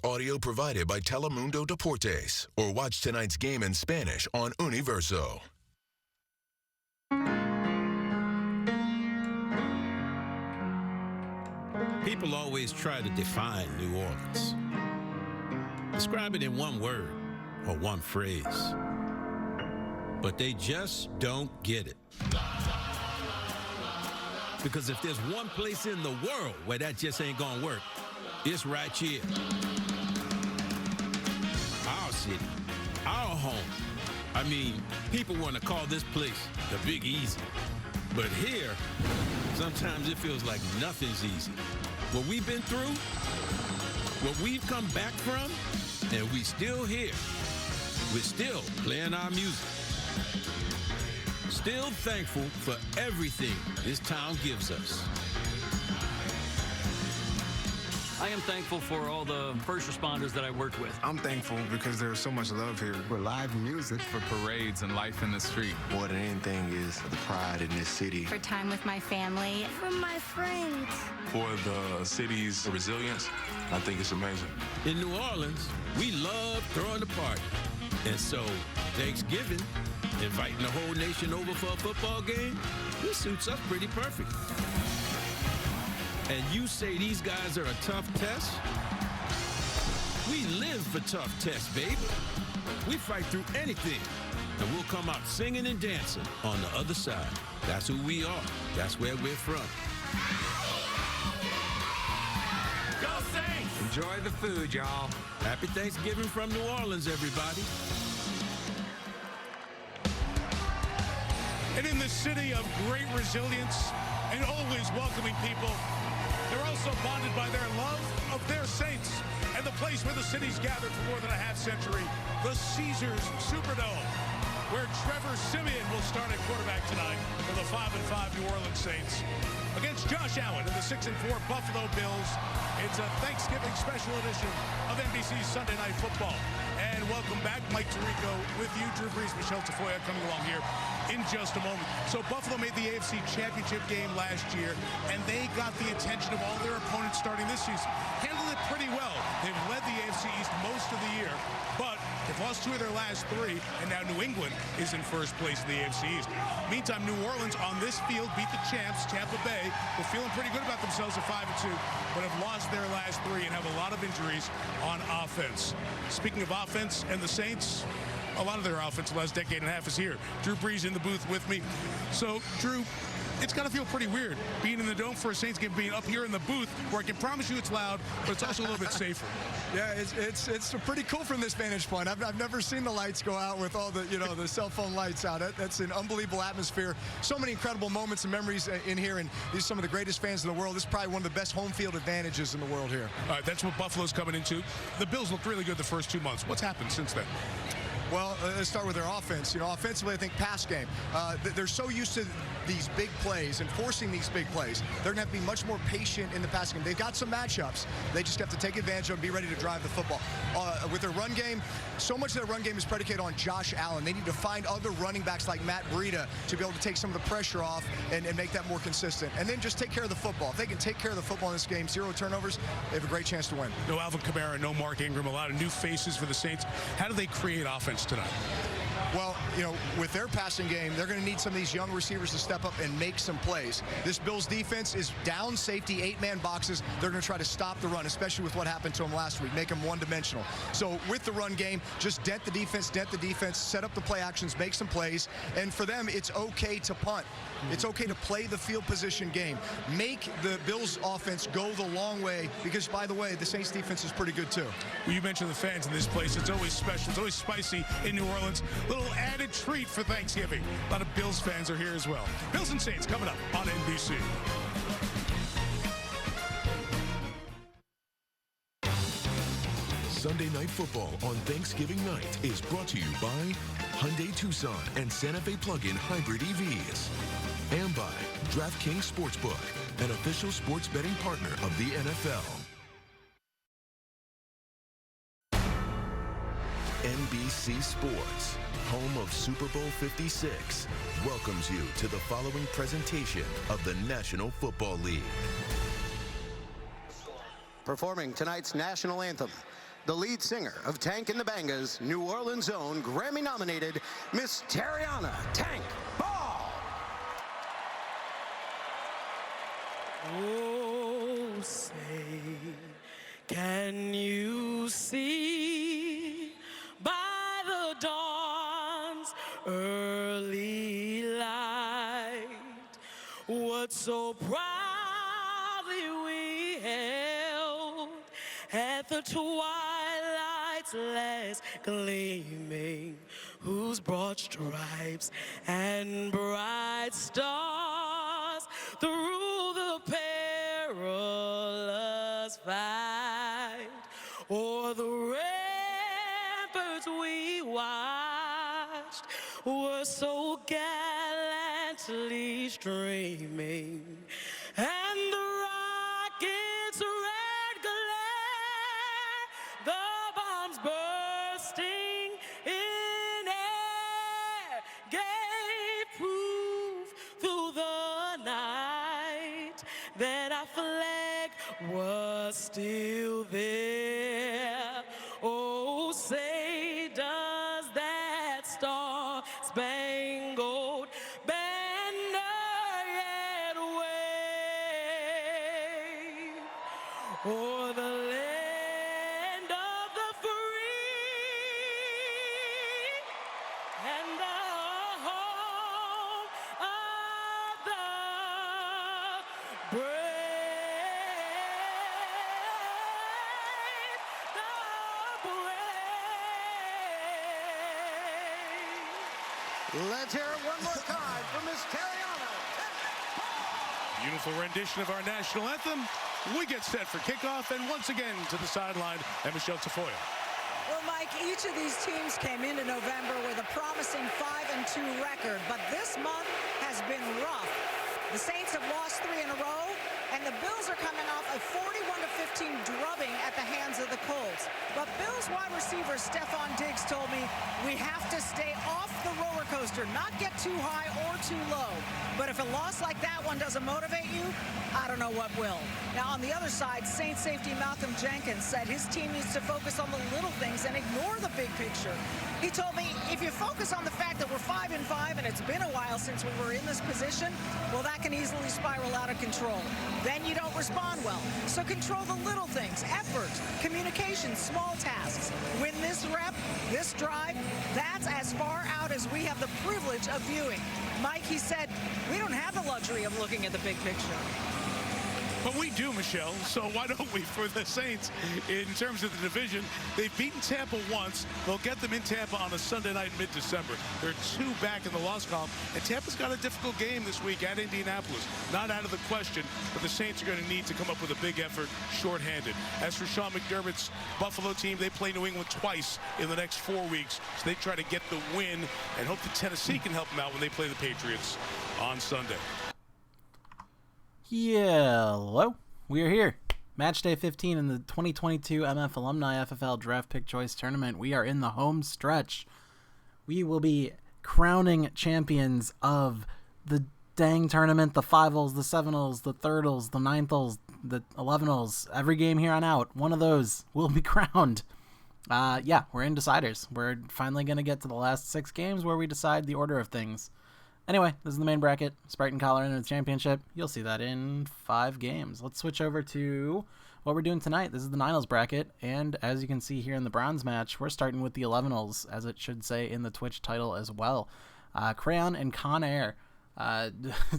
audio provided by Telemundo Deportes. Or watch tonight's game in Spanish on Universo. People always try to define New Orleans. Describe it in one word or one phrase. But they just don't get it. Because if there's one place in the world where that just ain't gonna work, it's right here. Our city, our home. I mean, people want to call this place the Big Easy. But here, sometimes it feels like nothing's easy. What we've been through, what we've come back from, and we still here. We're still playing our music. Still thankful for everything this town gives us. I am thankful for all the first responders that I worked with. I'm thankful because there's so much love here. For live music. For parades and life in the street. More than anything is the pride in this city. For time with my family. For my friends. For the city's resilience, I think it's amazing. In New Orleans, we love throwing the party. And so, Thanksgiving, inviting the whole nation over for a football game, this suits us pretty perfect. And you say these guys are a tough test? We live for tough tests, baby. We fight through anything, and we'll come out singing and dancing on the other side. That's who we are. That's where we're from. Go Saints! Enjoy the food, y'all. Happy Thanksgiving from New Orleans, everybody. And in the city of great resilience and always welcoming people, they're also bonded by their love of their Saints and the place where the city's gathered for more than a half century, the Caesars Superdome, where Trevor Siemian will start at quarterback tonight for the 5-5 New Orleans Saints against Josh Allen and the 6-4 Buffalo Bills. It's a Thanksgiving special edition of NBC's Sunday Night Football. And welcome back, Mike Tirico with you, Drew Brees, Michelle Tafoya coming along here in just a moment. So Buffalo made the AFC Championship game last year, and they got the attention of all their opponents starting this season. Handled it pretty well. They've led the AFC East most of the year, but they've lost 2 of their last 3, and now New England is in first place in the AFC East. Meantime, New Orleans on this field beat the champs, Tampa Bay. They're feeling pretty good about themselves at 5-2, but have lost their last 3 and have a lot of injuries on offense. Speaking of offense and the Saints, a lot of their offense the last decade and a half is here. Drew Brees in the booth with me. So, Drew, it's got to feel pretty weird being in the Dome for a Saints game, being up here in the booth where I can promise you it's loud, but it's also a little bit safer. Yeah, it's pretty cool from this vantage point. I've never seen the lights go out with all the, the cell phone lights out. That's an unbelievable atmosphere. So many incredible moments and memories in here, and these are some of the greatest fans in the world. This is probably one of the best home field advantages in the world here. All right, that's what Buffalo's coming into. The Bills looked really good the first 2 months. What's happened since then? Well, let's start with their offense. Offensively, I think pass game. They're so used to these big plays and forcing these big plays. They're going to have to be much more patient in the passing game. They've got some matchups. They just have to take advantage of them and be ready to drive the football. With their run game, so much of their run game is predicated on Josh Allen. They need to find other running backs like Matt Breida to be able to take some of the pressure off and make that more consistent. And then just take care of the football. If they can take care of the football in this game, 0 turnovers, they have a great chance to win. No Alvin Kamara, no Mark Ingram, a lot of new faces for the Saints. How do they create offense tonight? Well, with their passing game, they're going to need some of these young receivers to step up and make some plays. This Bills defense is down safety, 8-man boxes. They're going to try to stop the run, especially with what happened to them last week, make them one-dimensional. So with the run game, just dent the defense, set up the play actions, make some plays. And for them, it's okay to punt. It's okay to play the field position game. Make the Bills offense go the long way because, by the way, the Saints defense is pretty good too. Well, you mentioned the fans in this place. It's always special. It's always spicy in New Orleans. Little added treat for Thanksgiving. A lot of Bills fans are here as well. Bills and Saints coming up on NBC. Sunday Night Football on Thanksgiving night is brought to you by Hyundai Tucson and Santa Fe Plug-in Hybrid EVs. And by DraftKings Sportsbook, an official sports betting partner of the NFL. NBC Sports, home of Super Bowl 56, welcomes you to the following presentation of the National Football League. Performing tonight's national anthem, the lead singer of Tank and the Bangas, New Orleans' own Grammy-nominated Miss Tariana Tank Ball. Oh, say, can you see by the dawn's early light what so proudly we held at the twilight's last gleaming, whose broad stripes and bright stars through the perilous fight o'er the ramparts we watched were so gallantly streaming, and the rocket's red glare, the bombs bursting in air, gave proof through the night that our flag was still there. Oh, say does that star-spangled banner yet wave o'er the land of the free and the home of the brave, the brave. Let's hear it one more time for Miss Tariana. Beautiful rendition of our national anthem. We get set for kickoff, and once again to the sideline, and Michelle Tafoya. Well, Mike, each of these teams came into November with a promising 5-2 record, but this month has been rough. The Saints have lost 3 in a row, and the Bills are coming off a 41-15 drubbing at the hands of the Colts. But Bills wide receiver Stephon Diggs told me we have to stay off the roller coaster, not get too high or too low. But if a loss like that one doesn't motivate you, I don't know what will. Now, on the other side, Saints safety Malcolm Jenkins said his team needs to focus on the little things and ignore the big picture. He told me, if you focus on the fact that we're 5-5 and it's been a while since we were in this position, well, that can easily spiral out of control. Then you don't respond well. So control the little things, effort, communication, small tasks. Win this rep, this drive, that's as far out as we have the privilege of viewing. Mike, he said, we don't have the luxury of looking at the big picture. But we do, Michelle, so why don't we? For the Saints, in terms of the division, they've beaten Tampa once. They'll get them in Tampa on a Sunday night in mid-December. They're 2 back in the loss column, and Tampa's got a difficult game this week at Indianapolis. Not out of the question, but the Saints are going to need to come up with a big effort shorthanded. As for Sean McDermott's Buffalo team, they play New England twice in the next 4 weeks, so they try to get the win and hope that Tennessee can help them out when they play the Patriots on Sunday. Hello, we are here. Match day 15 in the 2022 MF Alumni FFL Draft Pick Choice Tournament. We are in the home stretch. We will be crowning champions of the dang tournament, the 5-ls, the 7-ls, the 3rd-ls, the 9th-ls, the 11-ls. Every game here on out, one of those will be crowned. Yeah, we're in deciders. We're finally going to get to the last 6 games where we decide the order of things. Anyway, this is the main bracket. Sprite and Collar in the championship. You'll see that in 5 games. Let's switch over to what we're doing tonight. This is the 9-ls bracket, and as you can see here in the bronze match, we're starting with the 11-ls, as it should say in the Twitch title as well. Crayon and Conair.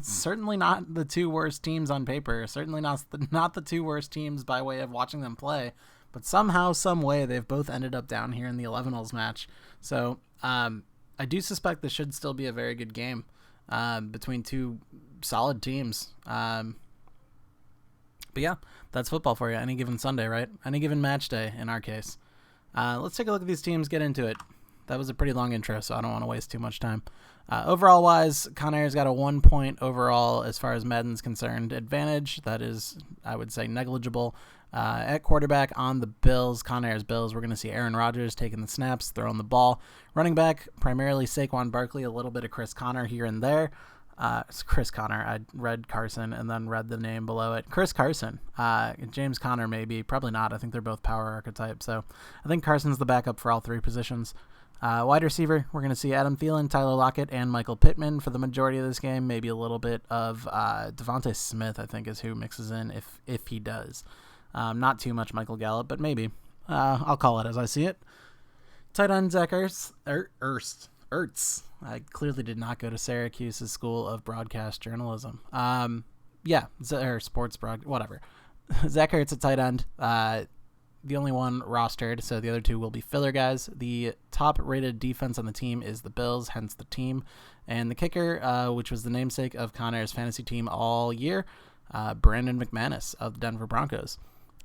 Certainly not the 2 worst teams on paper. Certainly not the 2 worst teams by way of watching them play. But somehow, some way, they've both ended up down here in the 11-ls match. So I do suspect this should still be a very good game between 2 solid teams. But yeah, that's football for you. Any given Sunday, right? Any given match day in our case. Let's take a look at these teams, get into it. That was a pretty long intro, so I don't want to waste too much time. Overall-wise, Conair's got a 1-point overall as far as Madden's concerned advantage. That is, I would say, negligible. At quarterback on the Bills, Conair's Bills, we're going to see Aaron Rodgers taking the snaps, throwing the ball. Running back, primarily Saquon Barkley, a little bit of Chris Conner here and there. It's Chris Conner. I read Carson and then read the name below it. Chris Carson. James Conner maybe. Probably not. I think they're both power archetype. So I think Carson's the backup for all three positions. Wide receiver, we're going to see Adam Thielen, Tyler Lockett, and Michael Pittman for the majority of this game. Maybe a little bit of Devontae Smith, I think, is who mixes in if he does. Not too much Michael Gallup, but maybe. I'll call it as I see it. Tight end Zach Ertz. I clearly did not go to Syracuse's School of Broadcast Journalism. Or sports whatever. Zach Ertz at tight end. The only one rostered, so the other two will be filler guys. The top-rated defense on the team is the Bills, hence the team. And the kicker, which was the namesake of Conair's fantasy team all year, Brandon McManus of the Denver Broncos.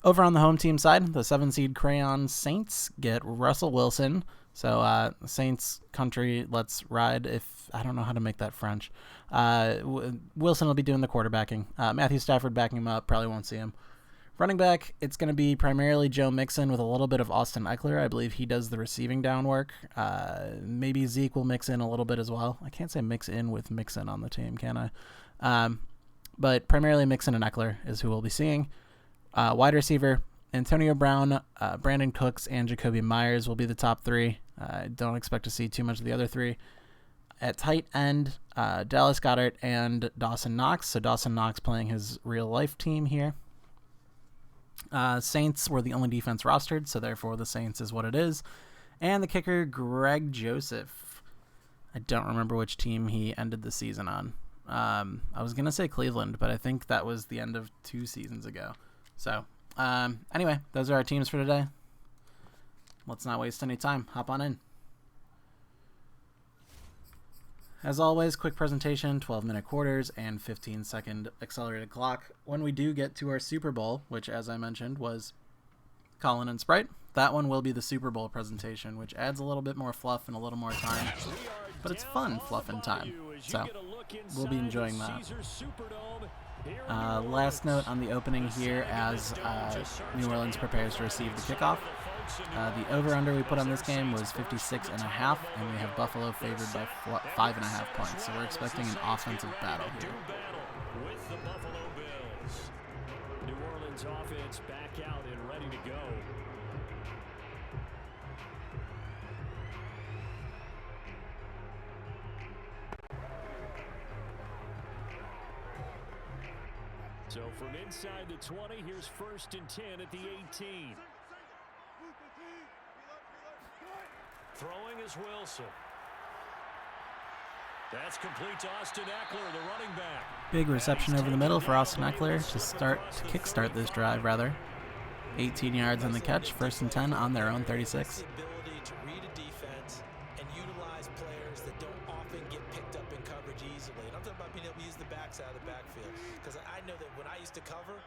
Over on the home team side, the 7-seed Crayon Saints get Russell Wilson. So Saints country, let's ride. If I don't know how to make that French. Wilson will be doing the quarterbacking. Matthew Stafford backing him up. Probably won't see him. Running back, it's going to be primarily Joe Mixon with a little bit of Austin Eckler. I believe he does the receiving down work. Maybe Zeke will mix in a little bit as well. I can't say mix in with Mixon on the team, can I? But primarily Mixon and Eckler is who we'll be seeing. Wide receiver, Antonio Brown, Brandon Cooks, and Jacoby Myers will be the top three. Don't expect to see too much of the other three. At tight end, Dallas Goedert and Dawson Knox. So Dawson Knox playing his real-life team here. Saints were the only defense rostered, so therefore the Saints is what it is. And the kicker, Greg Joseph. I don't remember which team he ended the season on. I was going to say Cleveland, but I think that was the end of 2 seasons ago. So, anyway, those are our teams for today. Let's not waste any time. Hop on in. As always, quick presentation, 12-minute quarters, and 15-second accelerated clock. When we do get to our Super Bowl, which, as I mentioned, was Colin and Sprite, that one will be the Super Bowl presentation, which adds a little bit more fluff and a little more time. But it's fun fluff and time, so we'll be enjoying that. Last note on the opening here as New Orleans prepares to receive the kickoff. The over-under we put on this game was 56.5, and we have Buffalo favored by 5.5 points. So we're expecting an offensive battle here. With the Buffalo Bills. New Orleans offense back out and ready to go. So from inside the 20, here's 1st and 10 at the 18. Throwing is Wilson. That's complete to Austin Eckler, the running back. Big reception over the middle for Austin Eckler to kickstart this drive, rather. 18 yards on the catch, 1st and 10 on their own 36. Ability to read a defense and utilize players that don't often get picked up in coverage easily. And I'm talking about being able to use the backs out of the backfield. Because I know that when I used to cover,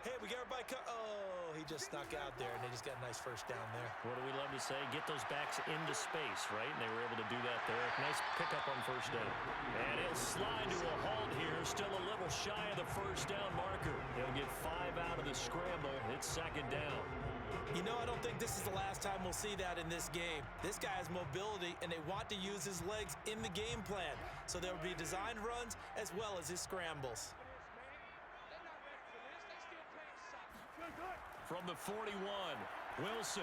hey, we got everybody oh, he just snuck out there, and they just got a nice 1st down there. What do we love to say? Get those backs into space, right? And they were able to do that there. Nice pickup on 1st down. And he'll slide to a halt here. Still a little shy of the 1st down marker. He'll get 5 out of the scramble. It's 2nd down. You know, I don't think this is the last time we'll see that in this game. This guy has mobility, and they want to use his legs in the game plan. So there will be designed runs as well as his scrambles. From the 41, Wilson.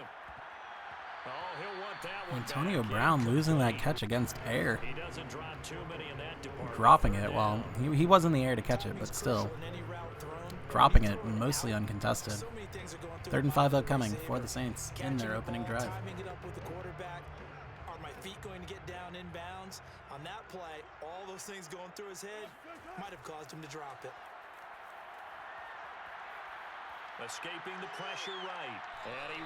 Oh, he'll want that one. Antonio Brown losing that catch against air. He doesn't drop too many in that department. Dropping it. Well, he was in the air to catch it, but still. Dropping it, mostly uncontested. 3rd and 5 upcoming for the Saints in their opening drive. Are my feet going to get down in bounds? On that play, all those things going through his head might have caused him to drop it. Escaping the pressure right.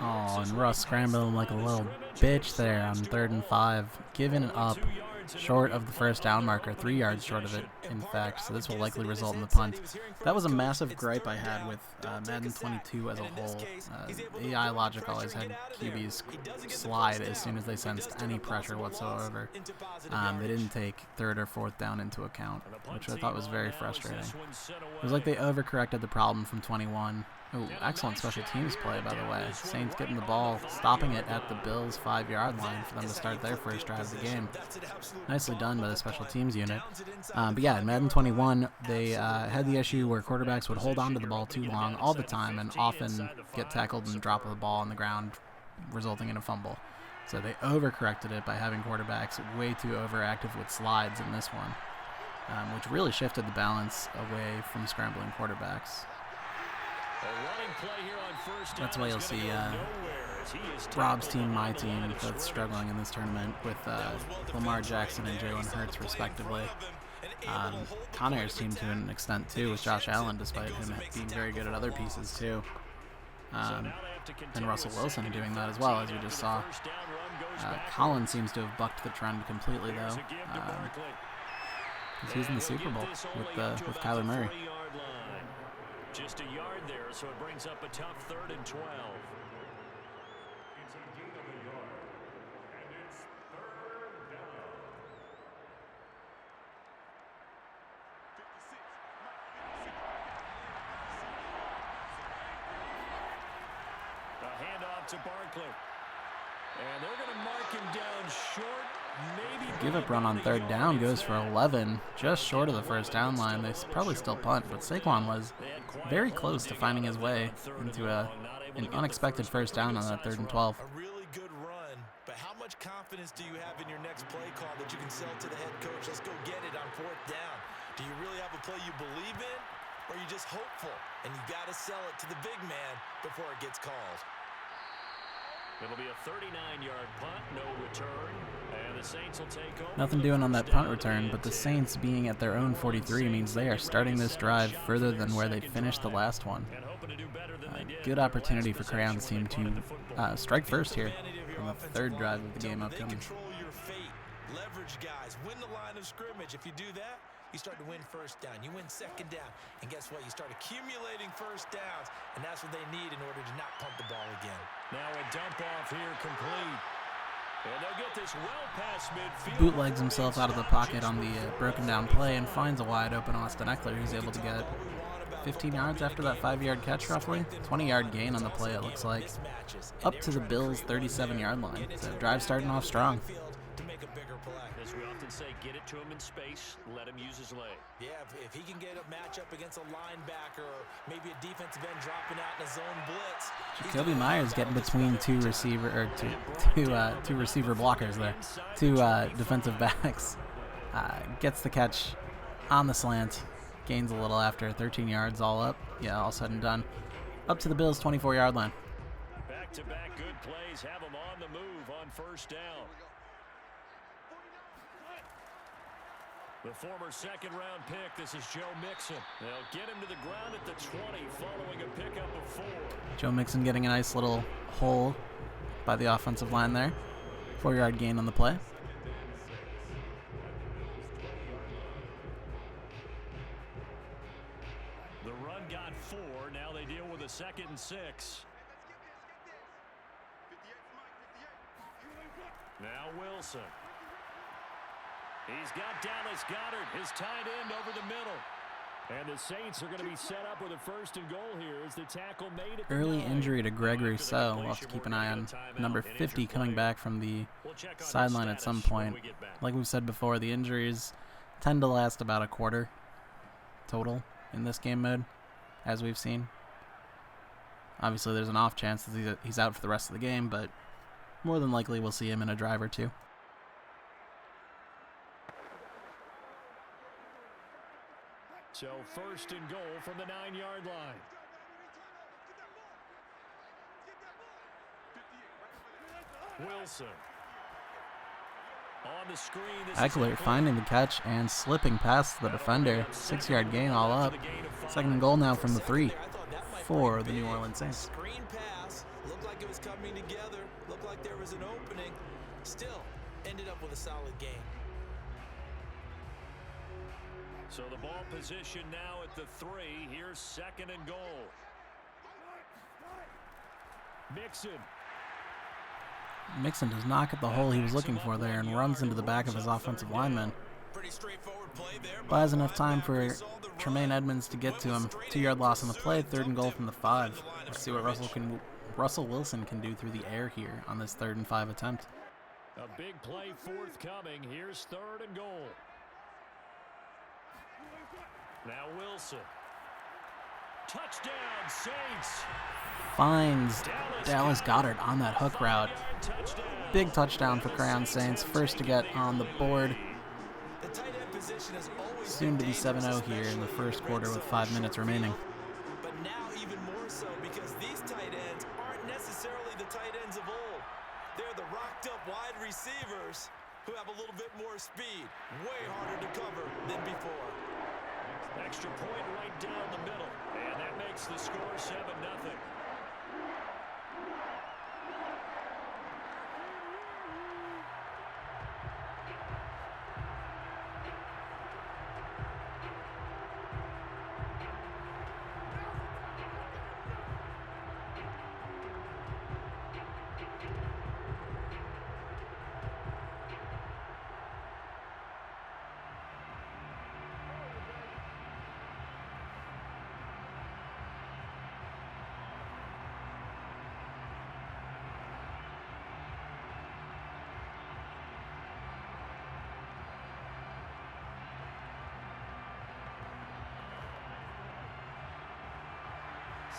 Oh, and Russ scrambling like a little bitch there on 3rd and 5. Giving it up short of the 1st down marker, 3 yards short of it, in fact. So this will likely result in the punt. That was a massive gripe I had with Madden 22 as a whole. AI logic always had QBs slide as soon as they sensed any pressure whatsoever. They didn't take 3rd or 4th down into account, which I thought was very frustrating. It was like they overcorrected the problem from 21. Oh, excellent special teams play, by the way. Saints getting the ball, stopping it at the Bills' 5-yard line for them to start their first drive of the game. Nicely done by the special teams unit. But yeah, in Madden 21, they had the issue where quarterbacks would hold on to the ball too long all the time and often get tackled and drop the ball on the ground, resulting in a fumble. So they overcorrected it by having quarterbacks way too overactive with slides in this one, which really shifted the balance away from scrambling quarterbacks. That's why you'll see Rob's team, my team, both struggling in this tournament with Lamar Jackson and Jalen Hurts, respectively. Conair's team to an extent, too, with Josh Allen, despite him being very good at other pieces, too. And Russell Wilson doing that as well, as we just saw. Colin seems to have bucked the trend completely, though. Because he's in the Super Bowl with Kyler Murray. Just a yard there, so it brings up a tough 3rd and 12. It's a gain of a yard, and it's 3rd down. A handoff to Barkley. And they're going to mark him down short. Maybe give up run on 3rd down goes for 11, just short of the first down line. They probably still punt, but Saquon was very close to finding his way into an unexpected first down on that 3rd and 12. A really good run, but how much confidence do you have in your next play call that you can sell to the head coach? Let's go get it on 4th down. Do you really have a play you believe in, or are you just hopeful and you got to sell it to the big man before it gets called? It'll be a 39-yard punt, no return, and the Saints will take over. Nothing doing on that punt return, but the Saints being at their own 43 means they are starting this drive further than where they finished the last one. Good opportunity for Crayon's team to strike first here on the 3rd drive of the game upcoming. Control your fate, leverage guys, win the line of scrimmage. If you do that, you start to win 1st down. You win 2nd down. And guess what? You start accumulating 1st downs, and that's what they need in order to not punt the ball again. Now a dump off here complete. And they'll get this well past midfield. Bootlegs himself out of the pocket on the broken down play and finds a wide open Austin Eckler, who's able to get 15 yards after that 5-yard catch, roughly. 20-yard gain on the play, it looks like. Up to the Bills' 37-yard line. So drive starting off strong. As we often say, get it to him in space, let him use his leg. Yeah, if he can get a matchup against a linebacker or maybe a defensive end dropping out in a zone blitz. Jacoby Myers getting between two receiver blockers there, 2 defensive backs. Gets the catch on the slant, gains a little after 13 yards, all up. Yeah, all said and done. Up to the Bills' 24-yard line. Back-to-back good plays have him on the move on 1st down. The former 2nd-round pick, this is Joe Mixon. They'll get him to the ground at the 20 following a pickup of 4. Joe Mixon getting a nice little hole by the offensive line there. 4-yard gain on the play. The run got 4. Now they deal with a 2nd and 6. Now Wilson. He's got Dallas Goedert, his tight end, over the middle. And the Saints are going to be set up with a 1st and goal here as the tackle made at the Early 9. injury to Greg Rousseau. We'll have to keep an eye on number 50 coming back from the sideline at some point. Like we've said before, the injuries tend to last about a quarter total in this game mode, as we've seen. Obviously, there's an off chance that he's out for the rest of the game, but more than likely we'll see him in a drive or 2. So 1st and goal from the 9-yard line. Wilson. On the screen. Eckler finding the catch and slipping past the defender. 6-yard gain all up. 2nd and goal now from the 3 for the New Orleans Saints. Screen pass. Looked like it was coming together. Looked like there was an opening. Still ended up with a solid game. So the ball position now at the 3. Here's 2nd and goal. Mixon does not get the hole he was looking for there and runs into the back of his offensive lineman. Buys enough time for Tremaine Edmonds to get to him. 2-yard loss on the play, 3rd and goal from the 5. Let's see what Russell Wilson can do through the air here on this 3rd and 5 attempt. A big play forthcoming. Here's 3rd and goal. Now Wilson. Touchdown, Saints. Finds Dallas Goedert on that hook route. Big touchdown for Crayon Saints. First to get on the board. Soon to be 7-0 here in the first quarter with 5 minutes remaining. But now even more so because these tight ends aren't necessarily the tight ends of old. They're the rocked up wide receivers who have a little bit more speed. Way harder to cover than before. Extra point right down the middle. And that makes the score 7-0.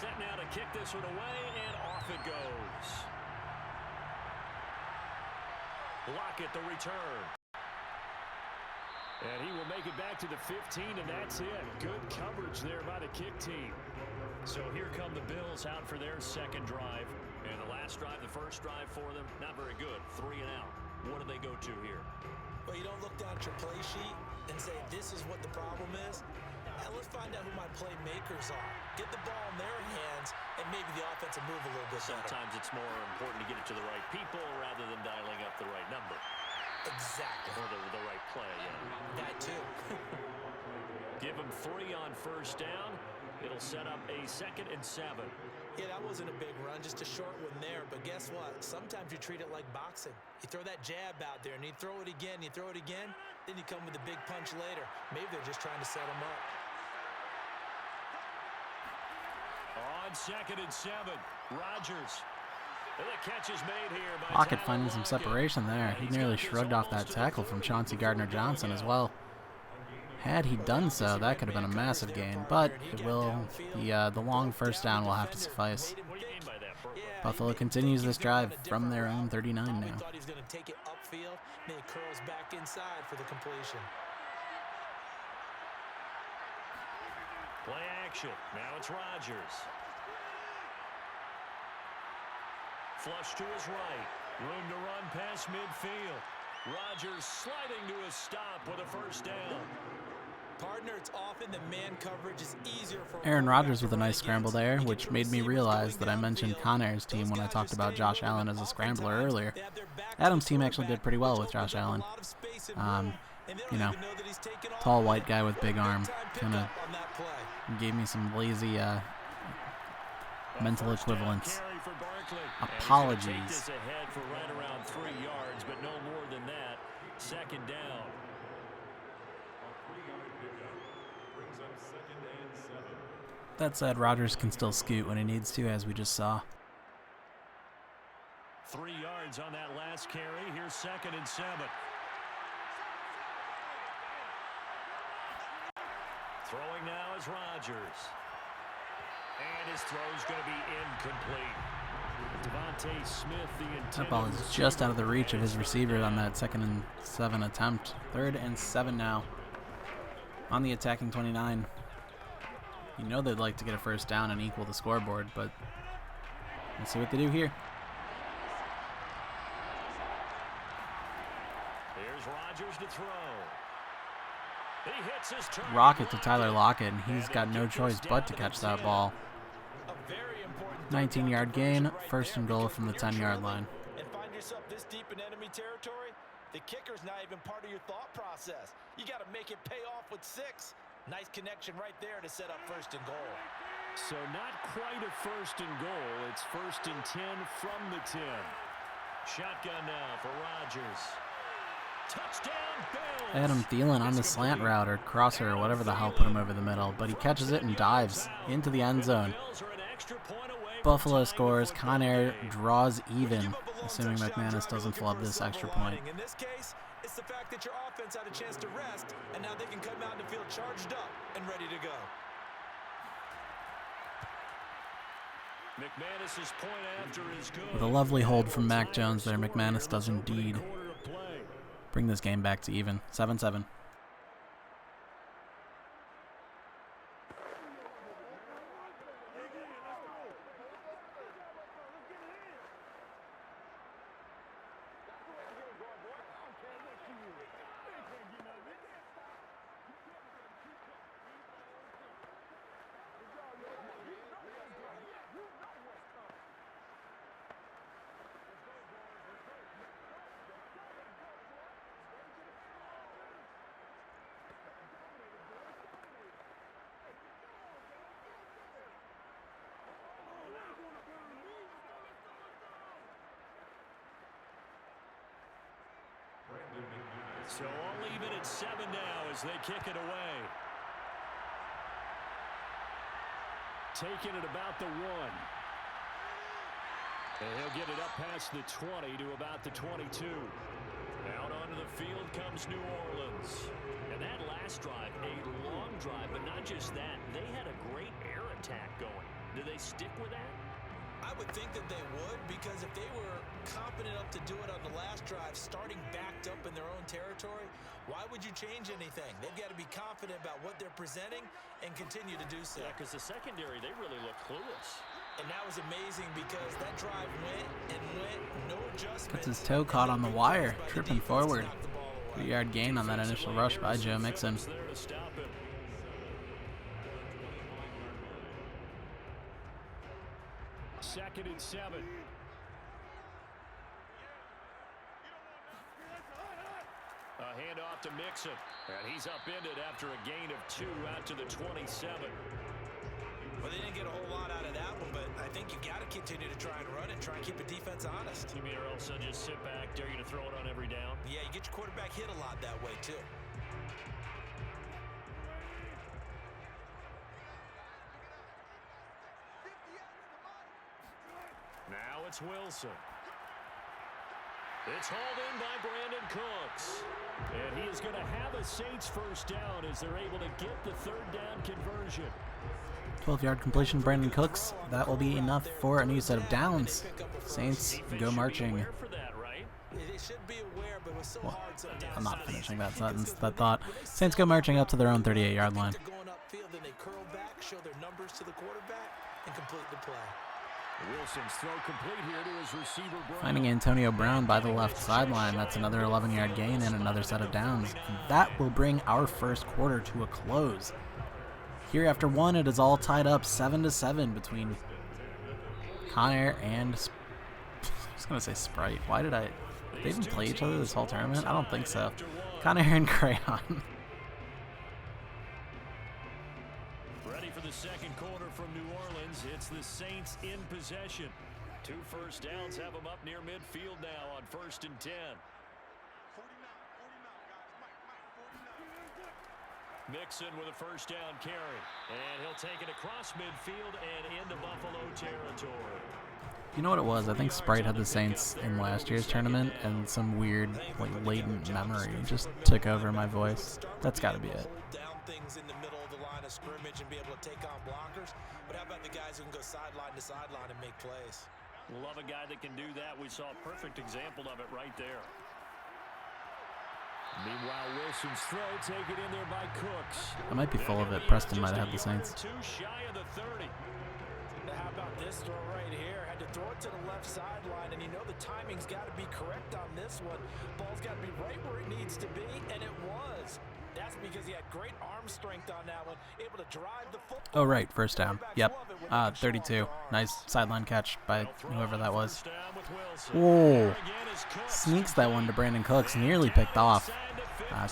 Set now to kick this one away, and off it goes. Lockett the return. And he will make it back to the 15, and that's it. Good coverage there by the kick team. So here come the Bills out for their second drive. And the last drive, the first drive for them, not very good. 3 and out. What do they go to here? Well, you don't look down at your play sheet and say, this is what the problem is. Now let's find out who my playmakers are. Get the ball in their hands, and maybe the offense will move a little bit better. Sometimes it's more important to get it to the right people rather than dialing up the right number. Exactly. Or the right play, yeah. That too. Give them 3 on first down. It'll set up a 2nd and 7. Yeah, that wasn't a big run, just a short one there. But guess what? Sometimes you treat it like boxing. You throw that jab out there, and you throw it again, then you come with a big punch later. Maybe they're just trying to set them up. On 2nd and 7, Rodgers. And the catch is made here by Lockett finding some separation there. He nearly shrugged off that tackle from Chauncey Gardner-Johnson as well. Had he done so, that could have been a massive gain, but it will. The long first down will have to suffice. Buffalo continues this drive from their own 39 now. Thought he was going to take it upfield, then he curls back inside for the completion. Play action. Now it's Rodgers. Flush to his right. Room to run past midfield. Rodgers sliding to a stop with a first down. Partner, it's often the man coverage is easier for Aaron Rodgers with a nice scramble there, which made me realize that I mentioned Conair's team when I talked about Josh Allen as a scrambler earlier. Adam's team actually did pretty well with Josh Allen. You know, tall white guy with big arm. Kind of gave me some lazy mental equivalence. Apologies. Ahead for right around 3 yards, but no more than that. 2nd down. That said, Rodgers can still scoot when he needs to, as we just saw. 3 yards on that last carry. Here's 2nd and 7. Throwing now is Rodgers. And his throw's going to be incomplete. Devontae Smith, the intended. That ball is just out of the reach of his receiver on that 2nd and 7 attempt. 3rd and 7 now. On the attacking 29. You know they'd like to get a first down and equal the scoreboard, but let's see what they do here. Here's Rodgers to throw. He hits his turn. Rocket to Tyler Lockett, and he's got no choice but to catch that ball. 19-yard gain, 1st and goal from the 10-yard line. And find yourself this deep in enemy territory, the kicker's not even part of your thought process. You got to make it pay off with 6. Nice connection right there to set up 1st and goal. So not quite a 1st and goal. It's 1st and 10 from the 10. Shotgun now for Rodgers. Adam Thielen on the slant route or crosser or whatever the hell put him over the middle, but he catches it and dives into the end zone. Buffalo scores. Conair draws even, assuming McManus doesn't flub this extra point. In this case, it's the fact that your offense had a chance to rest, and now they can come out and feel charged up and ready to go. McManus's point after is good. With a lovely hold from Mac Jones there, McManus does indeed bring this game back to even. 7-7. So all even at 7 now as they kick it away. Taking it about the 1. And he'll get it up past the 20 to about the 22. Out onto the field comes New Orleans. And that last drive, a long drive, but not just that. They had a great air attack going. Do they stick with that? I would think that they would, because if they were confident enough to do it on the last drive, starting backed up in their own territory, why would you change anything? They've got to be confident about what they're presenting and continue to do so. Yeah, because the secondary, they really look clueless. And that was amazing because that drive went and went, no adjustments. Gets his toe caught on the wire, tripping forward. 3-yard gain on that initial rush by Joe Mixon. Second and 7. A handoff to Mixon. And he's upended after a gain of 2 out to the 27. Well, they didn't get a whole lot out of that one, but I think you got to continue to try and run it, try and keep the defense honest. You mean, or else they'll just sit back, dare you to throw it on every down? Yeah, you get your quarterback hit a lot that way, too. Now it's Wilson. It's hauled in by Brandon Cooks. And he is going to have a Saints first down as they're able to get the 3rd down conversion. 12-yard completion, Brandon Cooks. That will be enough for a new set of downs. Saints go marching. Well, I'm not finishing that sentence, that thought. Saints go marching up to their own 38-yard line. Wilson's throw complete here to his receiver, Brown. Finding Antonio Brown by the left sideline. That's another 11-yard gain and another set of downs. And that will bring our first quarter to a close. Here after 1, it is all tied up 7-7 between Conair and I was going to say Sprite. Why did they even play each other this whole tournament? I don't think so. Conair and Crayon. Ready for the second quarter from New Orleans. It's the Saints in possession. 2 first downs have them up near midfield now on 1st and 10. Mixon with a first down carry. And he'll take it across midfield and into Buffalo territory. You know what it was? I think Sprite had the Saints in last year's tournament, and some weird, latent memory just took over my voice. That's got to be it. Down things in the middle of the line of scrimmage and be able to take on blockers. But how about the guys who can go sideline to sideline and make plays? Love a guy that can do that. We saw a perfect example of it right there. Meanwhile, Wilson's throw taken in there by Cooks. I might be full of it. Preston might have had the Saints. 2 shy of the 30. How about this throw right here? Had to throw it to the left sideline, and you know the timing's got to be correct on this one. Ball's got to be right where it needs to be, and it was. That's because he had great arm strength on that one, able to drive the football. Oh, right, first down. Yep, 32. Nice sideline catch by whoever that was. Whoa, sneaks that one to Brandon Cooks, nearly picked off.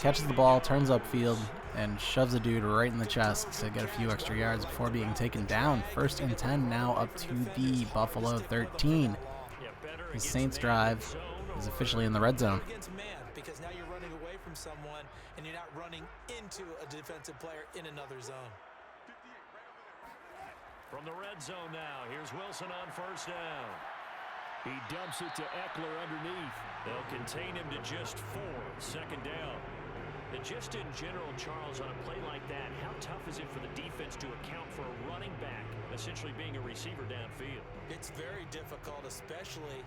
Catches the ball, turns upfield, and shoves a dude right in the chest to get a few extra yards before being taken down. 1st and 10 now up to the Buffalo 13. The Saints drive is officially in the red zone. Because now you're running from someone and you're not running into a defensive player in another zone. From the red zone now, here's Wilson on first down. He dumps it to Eckler underneath. They'll contain him to just 4, second down. And just in general, Charles, on a play like that, how tough is it for the defense to account for a running back essentially being a receiver downfield? It's very difficult, especially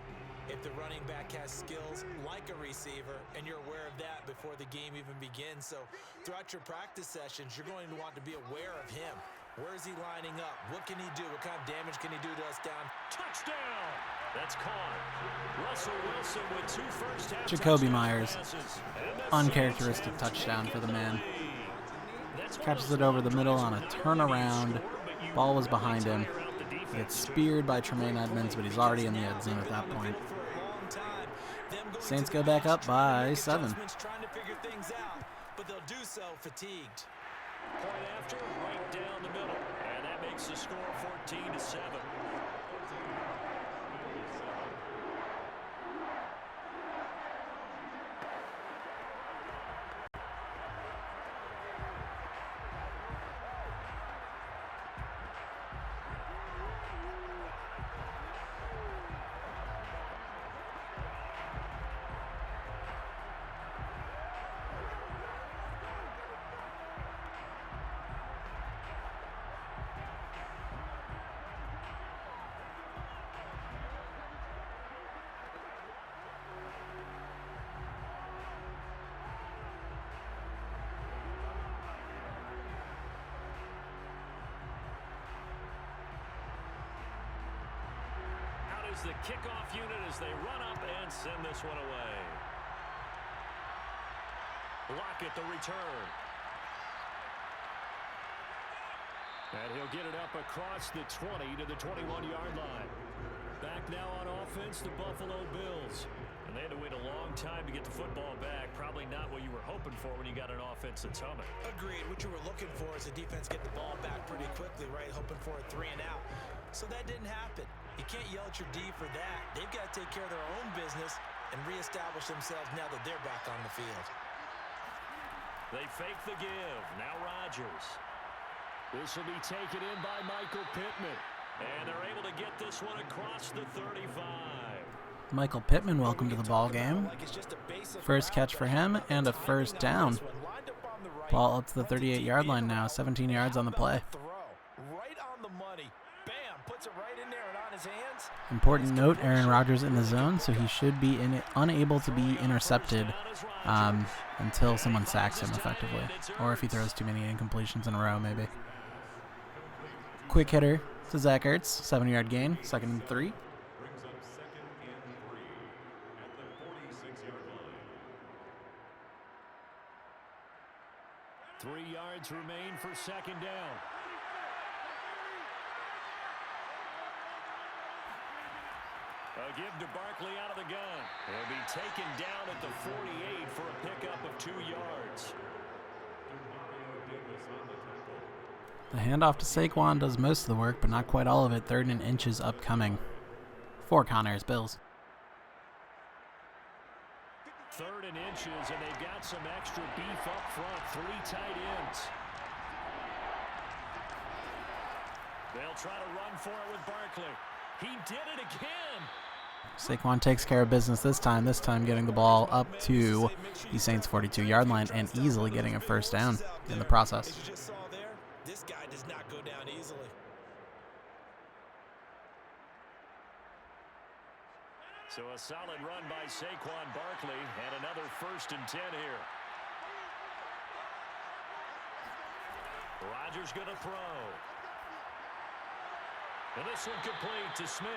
if the running back has skills like a receiver, and you're aware of that before the game even begins. So throughout your practice sessions, you're going to want to be aware of him. Where is he lining up? What can he do? What kind of damage can he do to us down? Touchdown! That's caught. Russell Wilson with 2 first-half Jacoby Myers. Uncharacteristic touchdown for the man. Catches it over the middle on a turnaround. Ball was behind him. He gets speared by Tremaine Edmonds, but he's already in the end zone at that point. Saints go back up by 7. Trying to figure things out, but they'll do so fatigued. Point after, right down the middle. And that makes the score 14-7. The kickoff unit as they run up and send this one away. Lockett the return. And he'll get it up across the 20 to the 21-yard line. Back now on offense, the Buffalo Bills. And they had to wait a long time to get the football back. Probably not what you were hoping for when you got an offense that's humming. Agreed. What you were looking for is the defense get the ball back pretty quickly, right? Hoping for a 3 and out. So that didn't happen. You can't yell at your D for that. They've got to take care of their own business and reestablish themselves now that they're back on the field. They fake the give. Now Rodgers. This will be taken in by Michael Pittman. And they're able to get this one across the 35. Michael Pittman, welcome to the ball game. First catch for him and a first down. Ball up to the 38-yard line now. 17 yards on the play. Right on the money. Bam! Puts it right in there and on his hands. Important note, Aaron Rodgers in the zone, so he should be unable to be intercepted until someone sacks him effectively. Or if he throws too many incompletions in a row, maybe. Quick hitter to Zach Ertz. 7-yard gain. 2nd and 3. Brings up 2nd and 3 at the 46-yard line. 3 yards remain for 2nd down. A give to Barkley out of the gun. He'll be taken down at the 48 for a pickup of 2 yards. The handoff to Saquon does most of the work, but not quite all of it. 3rd and inches upcoming for Conair's Bills. 3rd and inches, and they've got some extra beef up front. 3 tight ends. They'll try to run for it with Barkley. He did it again. Saquon takes care of business this time getting the ball up to the Saints' 42-yard line and easily getting a first down in the process. As you just saw there, this guy does not go down easily. So a solid run by Saquon Barkley and another 1st and 10 here. Rodgers going to throw. And this one complete to Smith.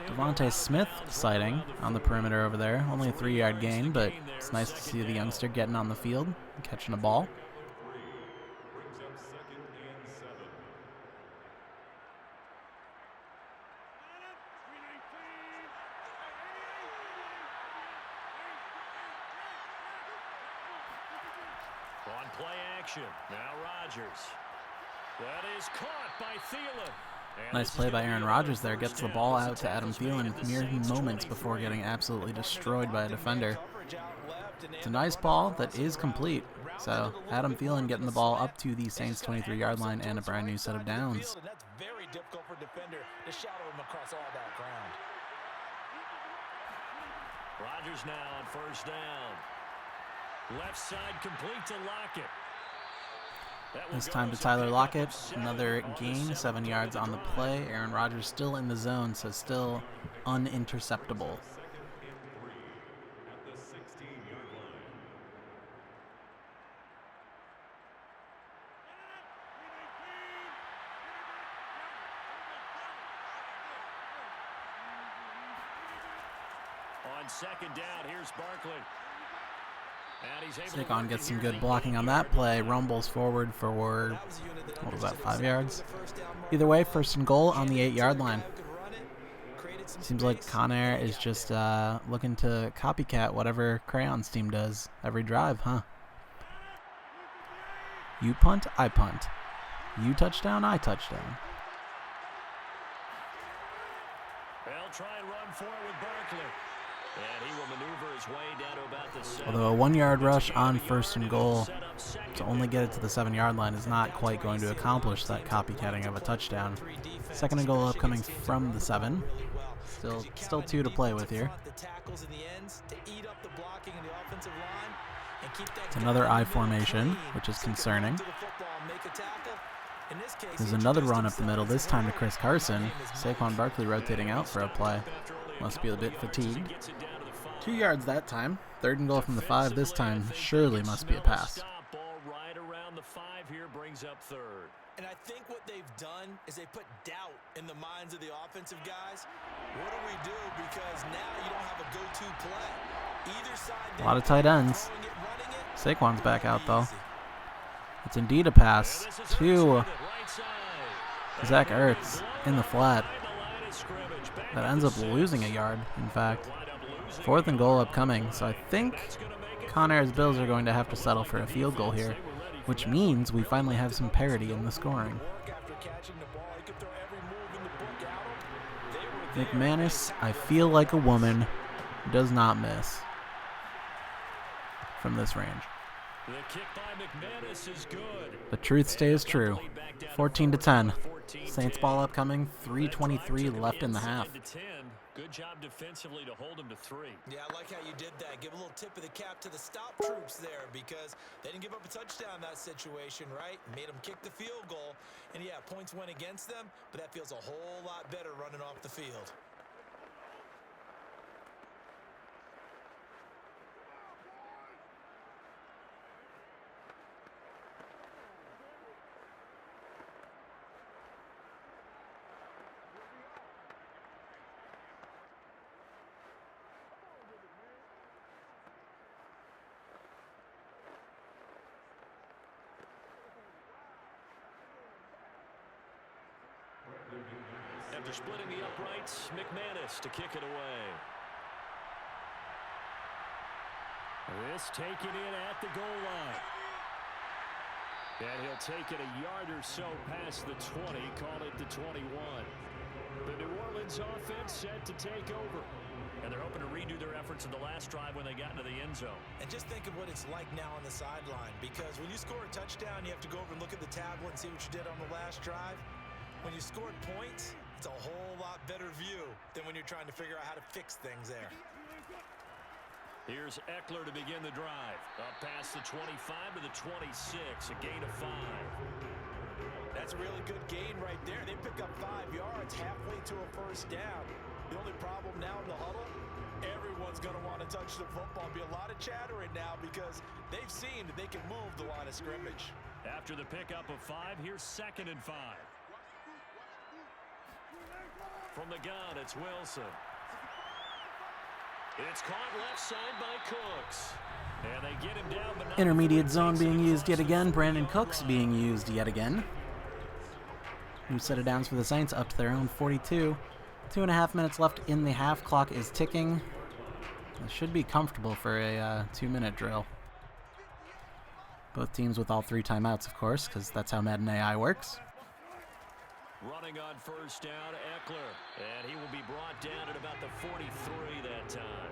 Devontae Smith sighting on the perimeter over there. Only a 3-yard gain, but it's nice to see the youngster getting on the field and catching a ball. Brings up 2nd and 7. On play action. Now Rodgers. That is caught by Thielen. Nice play by Aaron Rodgers there. Gets the ball out to Adam Thielen mere moments before getting absolutely destroyed by a defender. It's a nice ball that is complete. So Adam Thielen getting the ball up to the Saints 23-yard line and a brand new set of downs. That's very difficult for a defender to shadow him across all that ground. Rodgers now on first down. Left side complete to Lockett. This time to Tyler Lockett. Another gain, 7 yards on the play. Aaron Rodgers still in the zone, so still uninterceptable. On second down, here's Barkley. Saquon gets some good blocking on that play. Rumbles forward for, what was that, 5 yards? Either way, first and goal on the 8-yard line. Seems like Conair is just looking to copycat whatever Crayon's team does every drive, huh? You punt, I punt. You touchdown, I touchdown. They'll try and run for it with Barkley. And he will maneuver his way down to about the 7. Although a 1-yard rush on first and goal to only get it to the 7-yard line is not quite going to accomplish that copycatting of a touchdown. Second and goal upcoming from the 7. Still 2 to play with here. It's another I formation, which is concerning. There's another run up the middle, this time to Chris Carson. Saquon Barkley rotating out for a play. Must be a bit fatigued. 2 yards that time. Third and goal from the 5 this time. Surely must be a pass. Ball right around the 5 here brings up third. And I think what they've done is they put doubt in the minds of the offensive guys. What do we do? Because now you don't have a go-to play. Either side. A lot of tight ends. Saquon's back out though. It's indeed a pass to Zach Ertz in the flat. That ends up losing a yard, in fact. Fourth and goal upcoming, so I think Conair's Bills are going to have to settle for a field goal here, which means we finally have some parity in the scoring. McManus, I feel like a woman, does not miss from this range. The kick by McManus is good. The truth stays true. 14-10. Saints ball upcoming. 3:23 left in the half. Good job defensively to hold him to 3. Yeah, I like how you did that. Give a little tip of the cap to the stop troops there because they didn't give up a touchdown in that situation, right? Made them kick the field goal. And yeah, points went against them, but that feels a whole lot better running off the field. After splitting the uprights, McManus to kick it away. This taken in at the goal line. And he'll take it a yard or so past the 20, call it the 21. The New Orleans offense set to take over. And they're hoping to redo their efforts in the last drive when they got into the end zone. And just think of what it's like now on the sideline, because when you score a touchdown, you have to go over and look at the tablet and see what you did on the last drive. When you scored points, it's a whole lot better view than when you're trying to figure out how to fix things there. Here's Eckler to begin the drive. Up past the 25 to the 26, a gain of 5. That's a really good gain right there. They pick up 5 yards halfway to a first down. The only problem now in the huddle, everyone's going to want to touch the football. Be a lot of chattering now because they've seen that they can move the line of scrimmage. After the pickup of 5, here's 2nd and 5. From the gun, it's Wilson. It's caught left side by Cooks. And they get him down, but not intermediate zone being used yet again. Brandon Cooks being used yet again. New set of downs for the Saints up to their own 42. 2.5 minutes left in the half. Clock is ticking. It should be comfortable for a 2-minute drill. Both teams with all 3 timeouts, of course, because that's how Madden AI works. Running on first down, Eckler. And he will be brought down at about the 43 that time.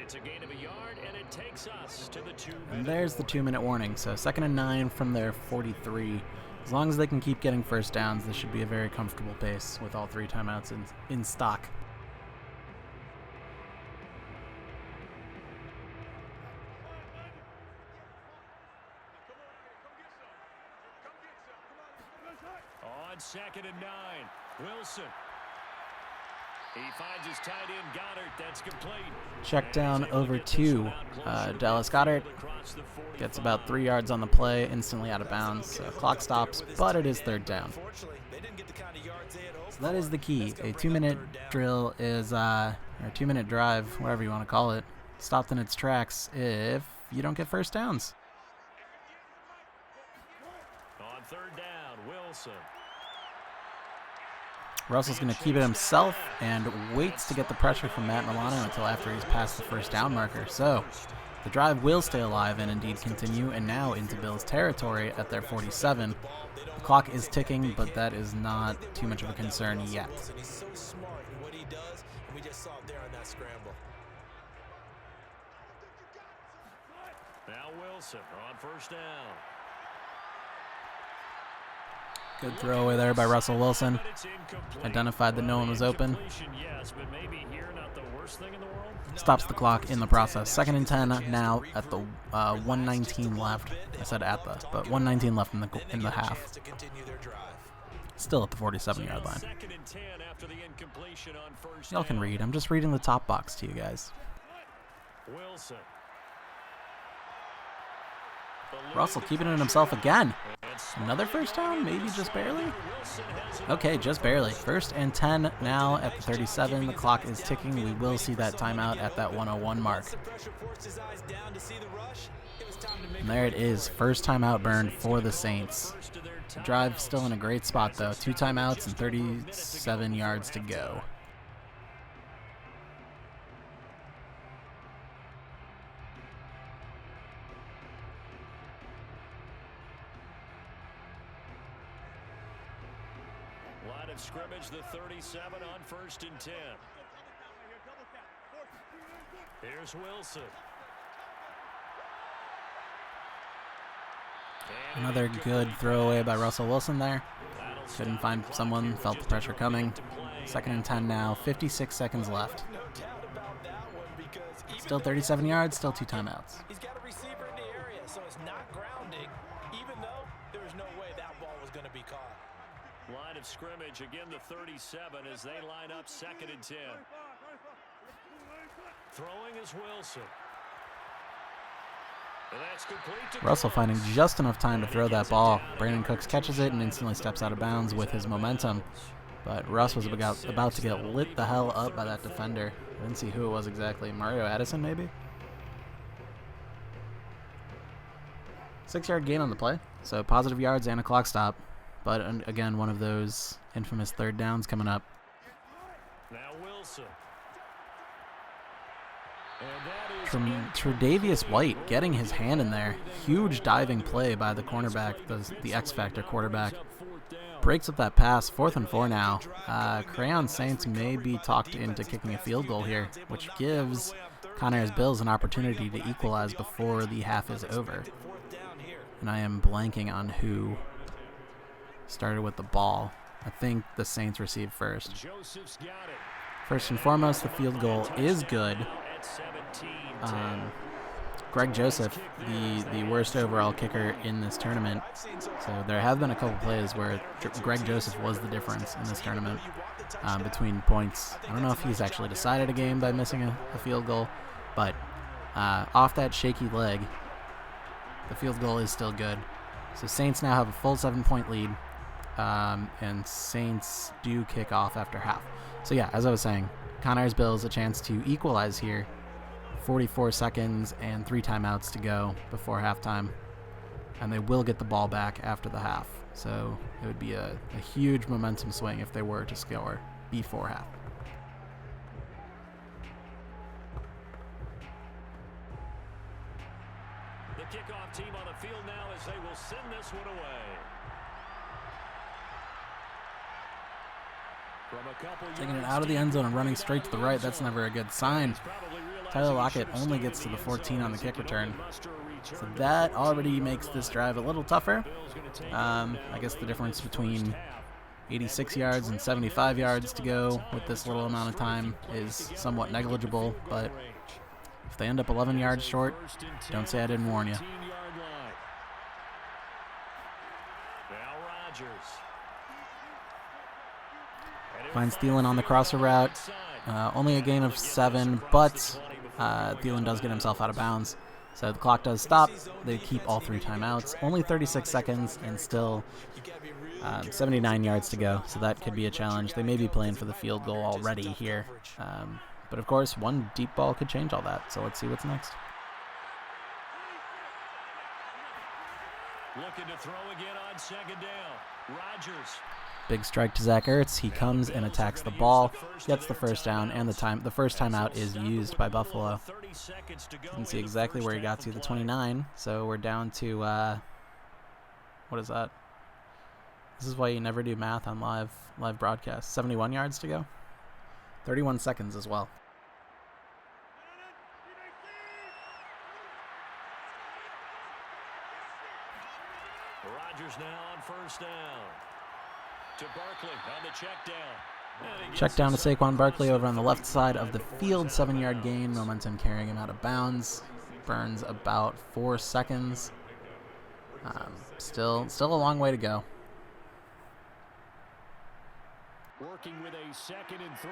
It's a gain of a yard, and it takes us to the 2-minute And there's the 2-minute warning. So 2nd and 9 from their 43. As long as they can keep getting first downs, this should be a very comfortable pace with all 3 timeouts in stock. On 2nd and 9, Wilson. He finds his tight end, Goddard. That's complete. Check down over 2. Dallas Goddard gets about 3 yards on the play, instantly out of bounds. So clock stops, but it is 3rd down. So that is the key. A 2-minute drill is, or 2-minute drive, whatever you want to call it, stopped in its tracks if you don't get first downs. On 3rd down, Wilson. Russell's going to keep it himself and waits to get the pressure from Matt Milano until after he's past the first down marker. So the drive will stay alive and indeed continue, and now into Bills territory at their 47. The clock is ticking, but that is not too much of a concern yet. He's so smart in what he does, and we just saw it there on that scramble. Now Wilson on 1st down. Good throw away there by Russell Wilson. Identified that no one was open. Stops the clock in the process. 2nd and 10 now at the 1:19 left. I said at the, but 1:19 left in the half. Still at the 47-yard line. Y'all can read. I'm just reading the top box to you guys. Wilson. Russell keeping it himself again. Another first down? Maybe just barely? Okay, just barely. 1st and 10 now at the 37. The clock is ticking. We will see that timeout at that 1:01 mark. And there it is. First timeout burned for the Saints. The drive still in a great spot, though. 2 timeouts and 37 yards to go. Line of scrimmage, the 37 on 1st and 10. Here's Wilson. Another good throwaway by Russell Wilson there. Couldn't find someone, felt the pressure coming. 2nd and 10 now, 56 seconds left. Still 37 yards, still 2 timeouts. He's got a receiver in the area, so it's not grounding, even though there was no way that ball was going to be caught. Line of scrimmage, again the 37 as they line up 2nd and 10. Throwing is Wilson. And that's complete to Russell finding just enough time to throw that ball. Brandon Cooks catches it and instantly steps out of bounds with his momentum. But Russ was about to get lit the hell up by that defender. I didn't see who it was exactly. Mario Addison, maybe? 6-yard gain on the play. So positive yards and a clock stop. But again, one of those infamous 3rd downs coming up. Now Wilson. Tre'Davious White getting his hand in there. Huge diving play by the cornerback, the X-Factor quarterback. Breaks up that pass. 4th and 4 now. Crayon Saints may be talked into kicking a field goal here, which gives Conair's Bills an opportunity to equalize before the half is over. And I am blanking on who started with the ball. I think the Saints received first. First and foremost, the field goal is good. Greg Joseph, the worst overall kicker in this tournament. So there have been a couple plays where Greg Joseph was the difference in this tournament between points. I don't know if he's actually decided a game by missing a field goal, but off that shaky leg, the field goal is still good. So Saints now have a full 7-point lead, and Saints do kick off after half. So yeah, as I was saying, Conair's Bills a chance to equalize here. 44 seconds and 3 timeouts to go before halftime, and they will get the ball back after the half. So it would be a huge momentum swing if they were to score before half. The kickoff team on the field now as they will send this one away. Taking it out of the end zone and running straight to the right, that's never a good sign. Tyler Lockett only gets to the 14 on the kick return. So that already makes this drive a little tougher. I guess the difference between 86 yards and 75 yards to go with this little amount of time is somewhat negligible, but if they end up 11 yards short, don't say I didn't warn you. Finds Thielen on the crosser route. Only a gain of 7, but Thielen does get himself out of bounds. So the clock does stop. They keep all 3 timeouts. Only 36 seconds and still 79 yards to go. So that could be a challenge. They may be playing for the field goal already here. But of course, one deep ball could change all that. So let's see what's next. Looking to throw again on second down. Rodgers. Big strike to Zach Ertz. He comes and attacks the ball, gets the first down, and the first timeout is used by Buffalo. You can see exactly where he got to, the 29. So we're down to, what is that? This is why you never do math on live broadcasts. 71 yards to go. 31 seconds as well. Rodgers now on first down. To Barkley on the check down. Check down to Saquon Barkley over on the left side of the field. 7-yard gain. Momentum carrying him out of bounds. Burns about 4 seconds. Still a long way to go. Working with a 2nd and 3.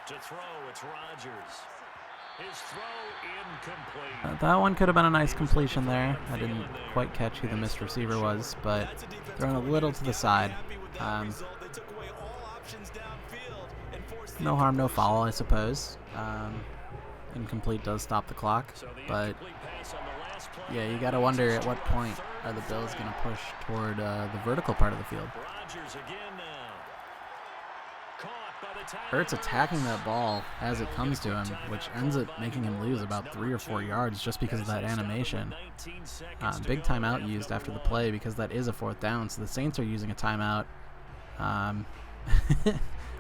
To throw, it's Rodgers. His throw incomplete. That one could have been a nice completion there. I didn't quite catch who the missed receiver was, but thrown a little to the side. No harm, no foul, I suppose. Incomplete does stop the clock, but yeah, you got to wonder at what point are the Bills going to push toward the vertical part of the field. Ertz attacking that ball as it comes to him, which ends up making him lose about 3 or 4 yards just because of that animation. Big timeout used after the play because that is a 4th down, so the Saints are using a timeout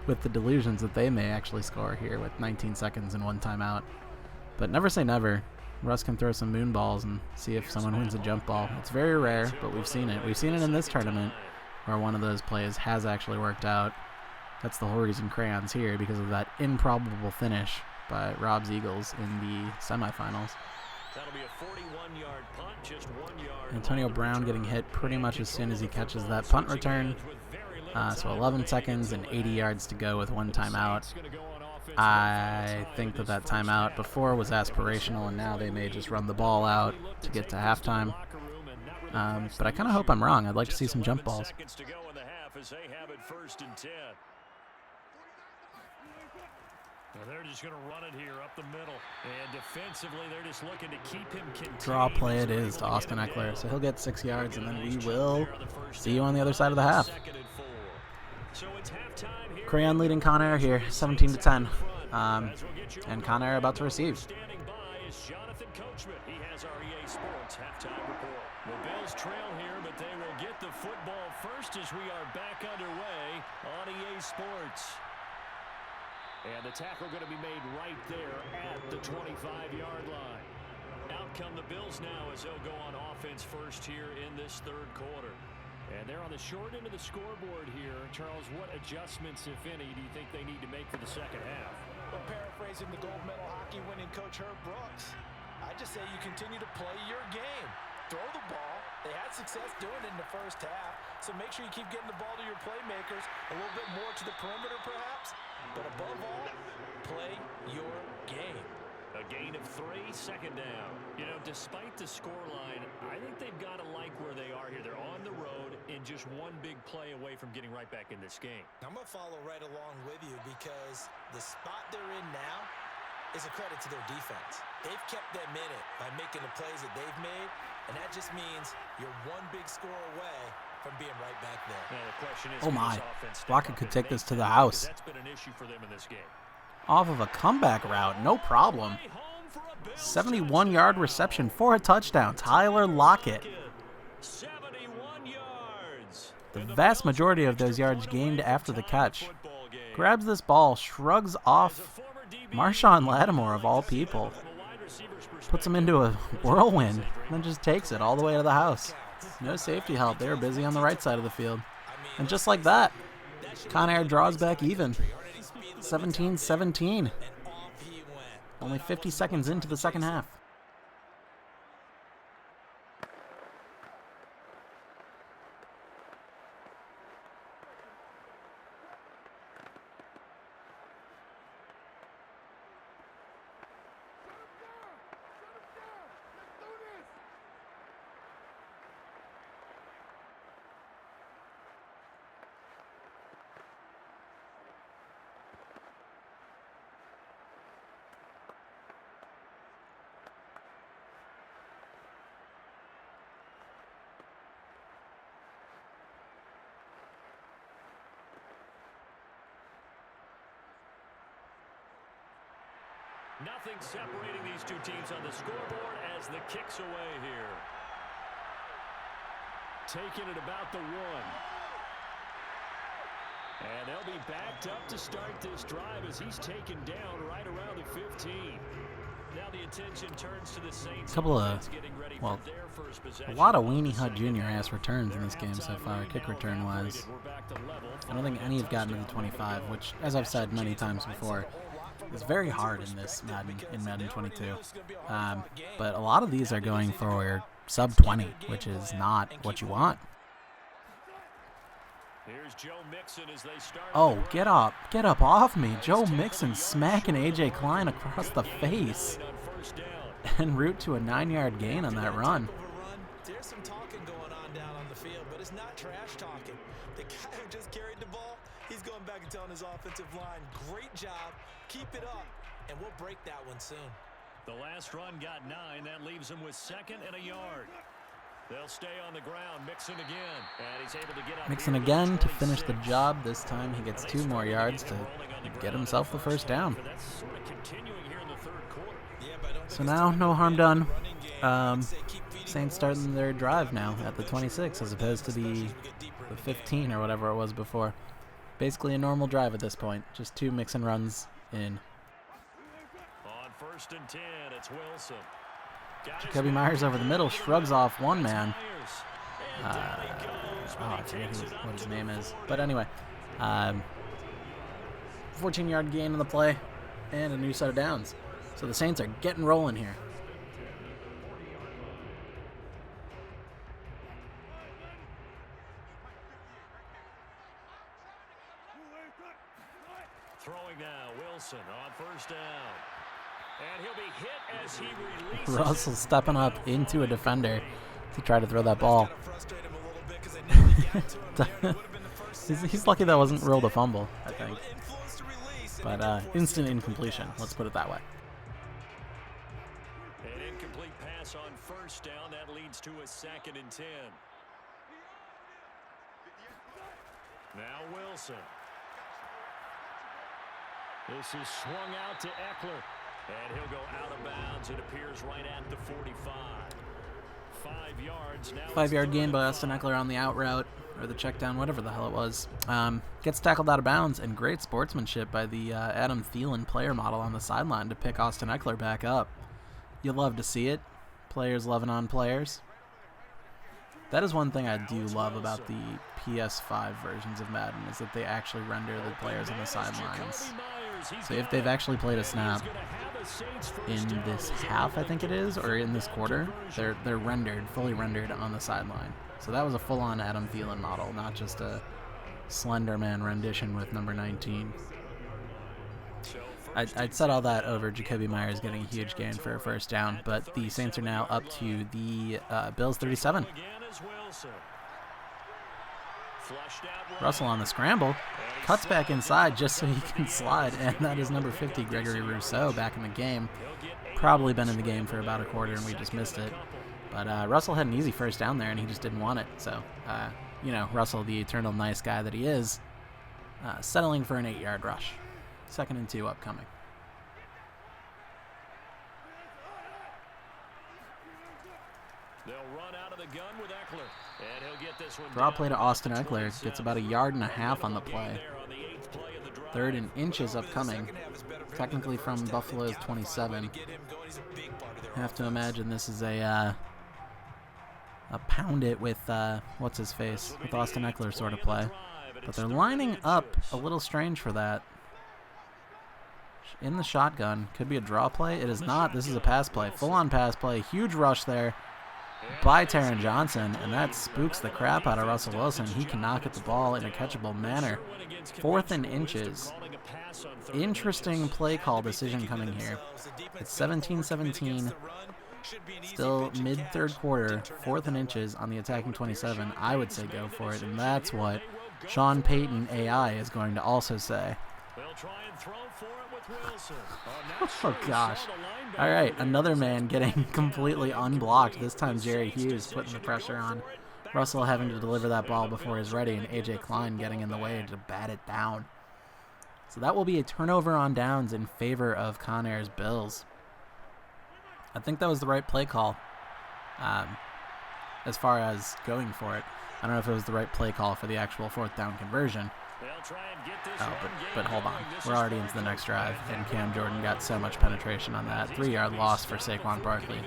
with the delusions that they may actually score here with 19 seconds and 1 timeout. But never say never. Russ can throw some moon balls and see if someone wins a jump ball. It's very rare, but we've seen it. We've seen it in this tournament where one of those plays has actually worked out. That's the whole reason Crayon's here, because of that improbable finish by Rob's Eagles in the semifinals. That'll be a 41-yard punt, just 1 yard. Antonio Brown getting hit pretty much as soon as he catches that punt return. So 11 seconds and 80 yards to go with 1 timeout. I think that timeout before was aspirational, and now they may just run the ball out to get to halftime. But I kind of hope I'm wrong. I'd like to see some jump balls. They're just going to run it here up the middle. And defensively, they're just looking to keep him contained. Draw play it is to Austin Eckler. So he'll get 6 yards, and then we will see you on the other side of the half. Crayon leading Conair here, 17-10. And Conair about to receive. Standing by is Jonathan Coachman. He has our EA Sports halftime report. The Bills trail here, but they will get the football first as we are back underway on EA Sports. And the tackle going to be made right there at the 25-yard line. Out come the Bills now as they'll go on offense first here in this 3rd quarter. And they're on the short end of the scoreboard here. Charles, what adjustments, if any, do you think they need to make for the second half? Well, paraphrasing the gold medal hockey winning coach Herb Brooks, I just say you continue to play your game. Throw the ball. They had success doing it in the first half, so make sure you keep getting the ball to your playmakers, a little bit more to the perimeter perhaps, but above all, play your game. A gain of 3, 2nd down. You know, despite the scoreline, I think they've got to like where they are here. They're on the road and just one big play away from getting right back in this game. I'm going to follow right along with you because the spot they're in now is a credit to their defense. They've kept them in it by making the plays that they've made, and that just means you're one big score away from being right back there. Now the question is, oh my, Rocket could take this to the house. That's been an issue for them in this game. Off of a comeback route, no problem. 71-yard reception for a touchdown. Tyler Lockett. 71 yards. The vast majority of those yards gained after the catch. grabs this ball, shrugs off Marshawn Lattimore of all people, puts him into a whirlwind, and then just takes it all the way to the house. No safety help. They were busy on the right side of the field. And just like that, Conair draws back even. 17-17. Only 50 seconds into the second half. Nothing separating these two teams on the scoreboard as the kick's away here. Taking it about the 1. And they'll be backed up to start this drive as he's taken down right around the 15. Now the attention turns to the Saints. A lot of Weenie Hut Jr. ass returns in this game so far, kick return wise. I don't think any have gotten to the 25, which, as I've said many times before, is very hard in this Madden 22. But a lot of these are going for sub 20, which is not what you want. Oh, get up off me. Joe Mixon smacking AJ Klein across the face en route to a 9-yard gain on that run. There's some talking going on down on the field, but it's not trash talking. The guy who just carried the ball, he's going back and telling his offensive line, great job, keep it up, and we'll break that one soon. The last run got 9. That leaves him with 2nd and a yard. They'll stay on the ground. Mixon again, and he's able to get up. Mixon again to finish the job. This time he gets 2 more yards to get himself the first down. So now, no harm done. Saints starting their drive now at the 26 as opposed to the 15 or whatever it was before. Basically a normal drive at this point. Just 2 Mixon runs in. On 1st and 10, it's Wilson. Jacoby Myers over the middle, shrugs off one man. I forget what his name is. But anyway, 14-yard gain on the play and a new set of downs. So the Saints are getting rolling here. Throwing now, Wilson on 1st down. And he'll be hit as he releases. Russell stepping up into a defender to try to throw that ball. He's lucky that wasn't ruled a fumble, I think. But instant incompletion, let's put it that way. An incomplete pass on 1st down. That leads to a 2nd and 10. Now Wilson. This is swung out to Eckler. And he'll go out of bounds. It appears right at the 45. 5 yards now. 5-yard gain by Austin Eckler on the out route, or the check down, whatever the hell it was. Gets tackled out of bounds, and great sportsmanship by the Adam Thielen player model on the sideline to pick Austin Eckler back up. You love to see it. Players loving on players. That is one thing I do love about the PS5 versions of Madden, is that they actually render the players on the sidelines. So if they've actually played a snap in this half, I think it is, or in this quarter, they're rendered, fully rendered on the sideline. So that was a full-on Adam Thielen model, not just a Slender Man rendition with number 19. I'd set all that over Jacoby Myers getting a huge gain for a 1st down, but the Saints are now up to the Bills 37. Russell on the scramble, cuts back inside just so he can slide, and that is number 50, Gregory Rousseau, back in the game. Probably been in the game for about a quarter, and we just missed it. But Russell had an easy 1st down there, and he just didn't want it. So, Russell, the eternal nice guy that he is, settling for an 8-yard rush. 2nd and 2 upcoming. They'll run out of the gun with Eckler. And he'll get this one. Draw play to Austin Eckler. Gets about 1.5 yards on the play. 3rd and inches upcoming. Technically from Buffalo's 27. I have to imagine this is a pound it with, what's his face, with Austin Eckler sort of play. But they're lining up a little strange for that. In the shotgun. Could be a draw play. It is not. This is a pass play. Full-on pass play. Huge rush there by Taron Johnson, and that spooks the crap out of Russell Wilson. He cannot get the ball in a catchable manner. 4th and inches. Interesting play call decision coming here. It's 17-17. Still mid-3rd quarter. 4th and inches on the attacking 27. I would say go for it, and that's what Sean Payton AI is going to also say. Oh gosh. Alright, another man getting completely unblocked. This time Jerry Hughes putting the pressure on. Russell having to deliver that ball before he's ready, and AJ Klein getting in the way to bat it down. So that will be a turnover on downs in favor of Conair's Bills. I think that was the right play call as far as going for it. I don't know if it was the right play call for the actual 4th down conversion. Oh, but hold on. We're already into the next drive, and Cam Jordan got so much penetration on that 3-yard loss for Saquon Barkley.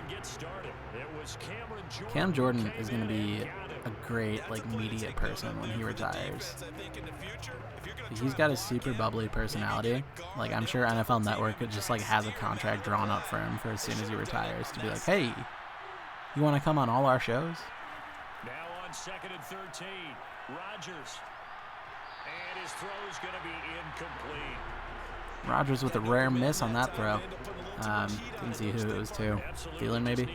Cam Jordan is going to be a great, media person when he retires. He's got a super bubbly personality. I'm sure NFL Network just, has a contract drawn up for him for as soon as he retires to be like, hey, you want to come on all our shows? Now on 2nd and 13, Rodgers. And his throw is going to be incomplete. Rodgers with a rare miss on that throw. Didn't see who it was to. Thielen, maybe?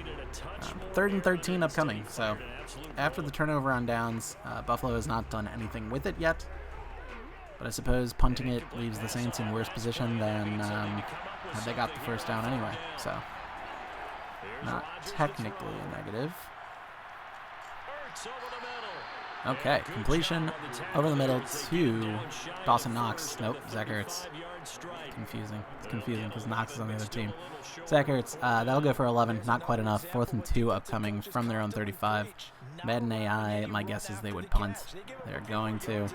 3rd and 13 upcoming. So after the turnover on downs, Buffalo has not done anything with it yet. But I suppose punting it leaves the Saints in worse position than had they got the first down anyway. So not technically a negative. Okay, completion over the middle to Dawson Knox. Nope, Zach Ertz. Confusing. It's confusing because Knox is on the other team. Zach Ertz, that'll go for 11. Not quite enough. 4th and 2 upcoming from their own 35. Madden AI, my guess is they would punt. They're going to.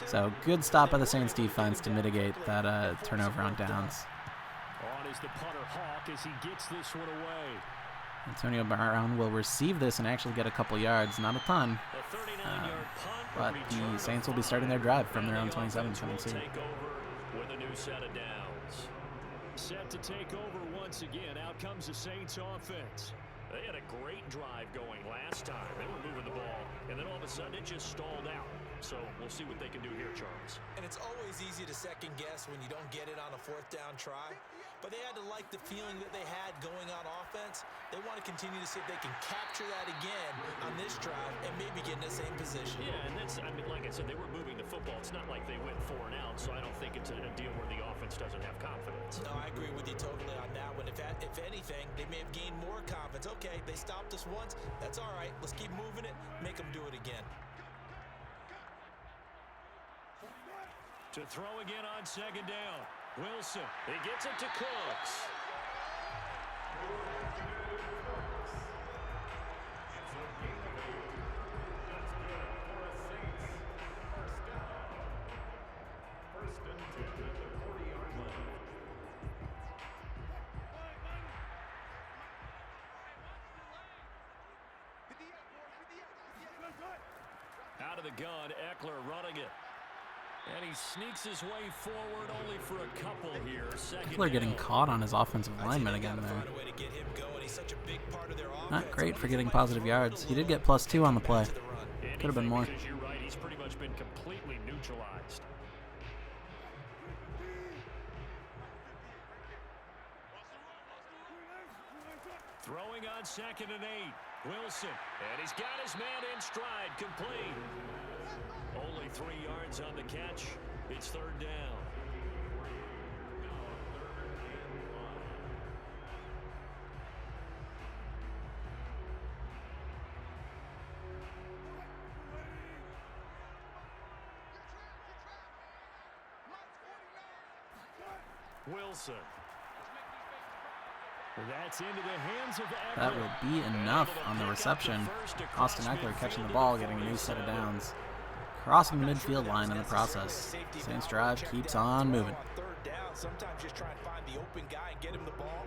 So good stop by the Saints defense to mitigate that turnover on downs. On is the punter Hawk as he gets this one away. Antonio Brown will receive this and actually get a couple yards. Not a ton. But the Saints will be starting their drive from their own 27 coming soon. With a new set of downs. Set to take over once again. Out comes the Saints offense. They had a great drive going last time. They were moving the ball, and then all of a sudden it just stalled out. So we'll see what they can do here, Charles. And it's always easy to second guess when you don't get it on a 4th down try. But they had to like the feeling that they had going on offense. They want to continue to see if they can capture that again on this drive and maybe get in the same position. Yeah, and that's, like I said, they were moving the football. It's not like they went 4 and out, so I don't think it's a deal where the offense doesn't have confidence. No, I agree with you totally on that one. If anything, they may have gained more confidence. Okay, they stopped us once. That's all right. Let's keep moving it. Make them do it again. To throw again on 2nd down. Wilson. He gets it to Cooks. Out of the gun, Eckler running it. And he sneaks his way forward only for a couple here. Eckler getting caught on his offensive lineman again there. Not great for getting positive yards. He did get +2 on the play. Could have been more. You're right, he's pretty much been completely neutralized. Throwing on 2nd and 8. Wilson. And he's got his man in stride. Complete. Only 3 yards on the catch. It's 3rd down. Wilson. That's into the hands of Eckler. That will be enough on the reception. Austin Eckler catching the ball, getting a new set of downs. crossing the midfield line in the process. Saints drive keeps on moving. Third down, sometimes just try and find the open guy and get him the ball.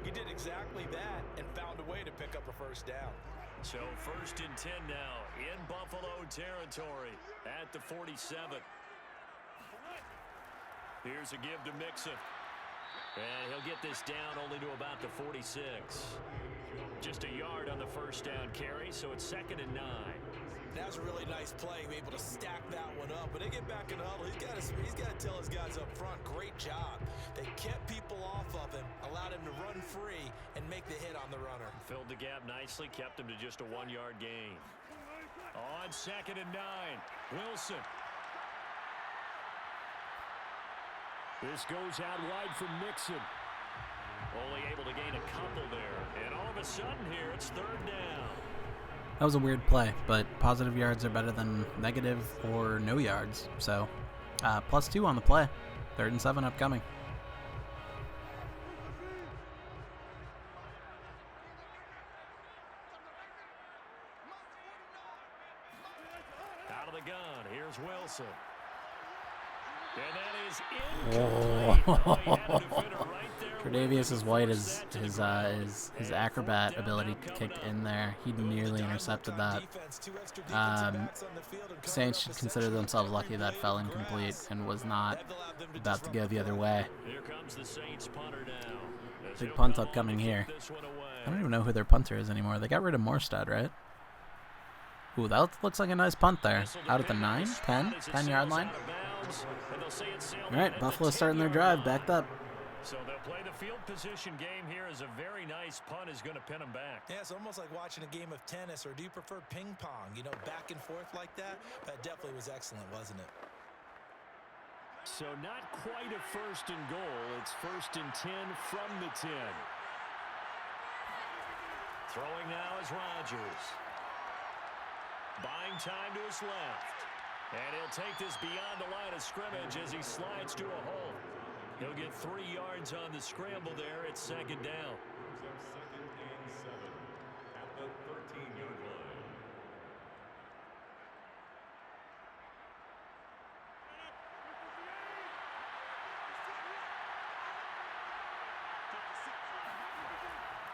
He did exactly that and found a way to pick up a first down. So 1st and 10 now in Buffalo territory at the 47. Here's a give to Mixon. And he'll get this down only to about the 46. Just a yard on the first down carry, so it's 2nd and 9. That was a really nice play, able to stack that one up. But they get back in the huddle. He's got to tell his guys up front, great job. They kept people off of him, allowed him to run free, and make the hit on the runner. Filled the gap nicely, kept him to just a 1-yard gain. On 2nd and 9, Wilson. This goes out wide from Mixon. Only able to gain a couple there. And all of a sudden here, it's 3rd down. That was a weird play, but positive yards are better than negative or no yards. So, +2 on the play. 3rd and 7 upcoming. Out of the gun, here's Wilson. And that is incomplete. Tre'Davious White is his acrobat ability kicked in there. He nearly intercepted that. Saints should consider themselves lucky that fell incomplete and was not about to go the other way. Here comes the Saints punter now. Big punt upcoming here. I don't even know who their punter is anymore. They got rid of Morstad, right? Ooh, that looks like a nice punt there. Out at the 9, 10-yard line. All right, Buffalo starting their drive, backed up. So they'll play the field position game here as a very nice punt is going to pin them back. Yeah, it's almost like watching a game of tennis, or do you prefer ping pong? You know, back and forth like that? That definitely was excellent, wasn't it? So not quite a 1st and goal. It's 1st and 10 from the 10. Throwing now is Rodgers. Buying time to his left. And he'll take this beyond the line of scrimmage as he slides to a hole. He'll get 3 yards on the scramble there. It's 2nd down. 2nd and 7 at the 13-yard line.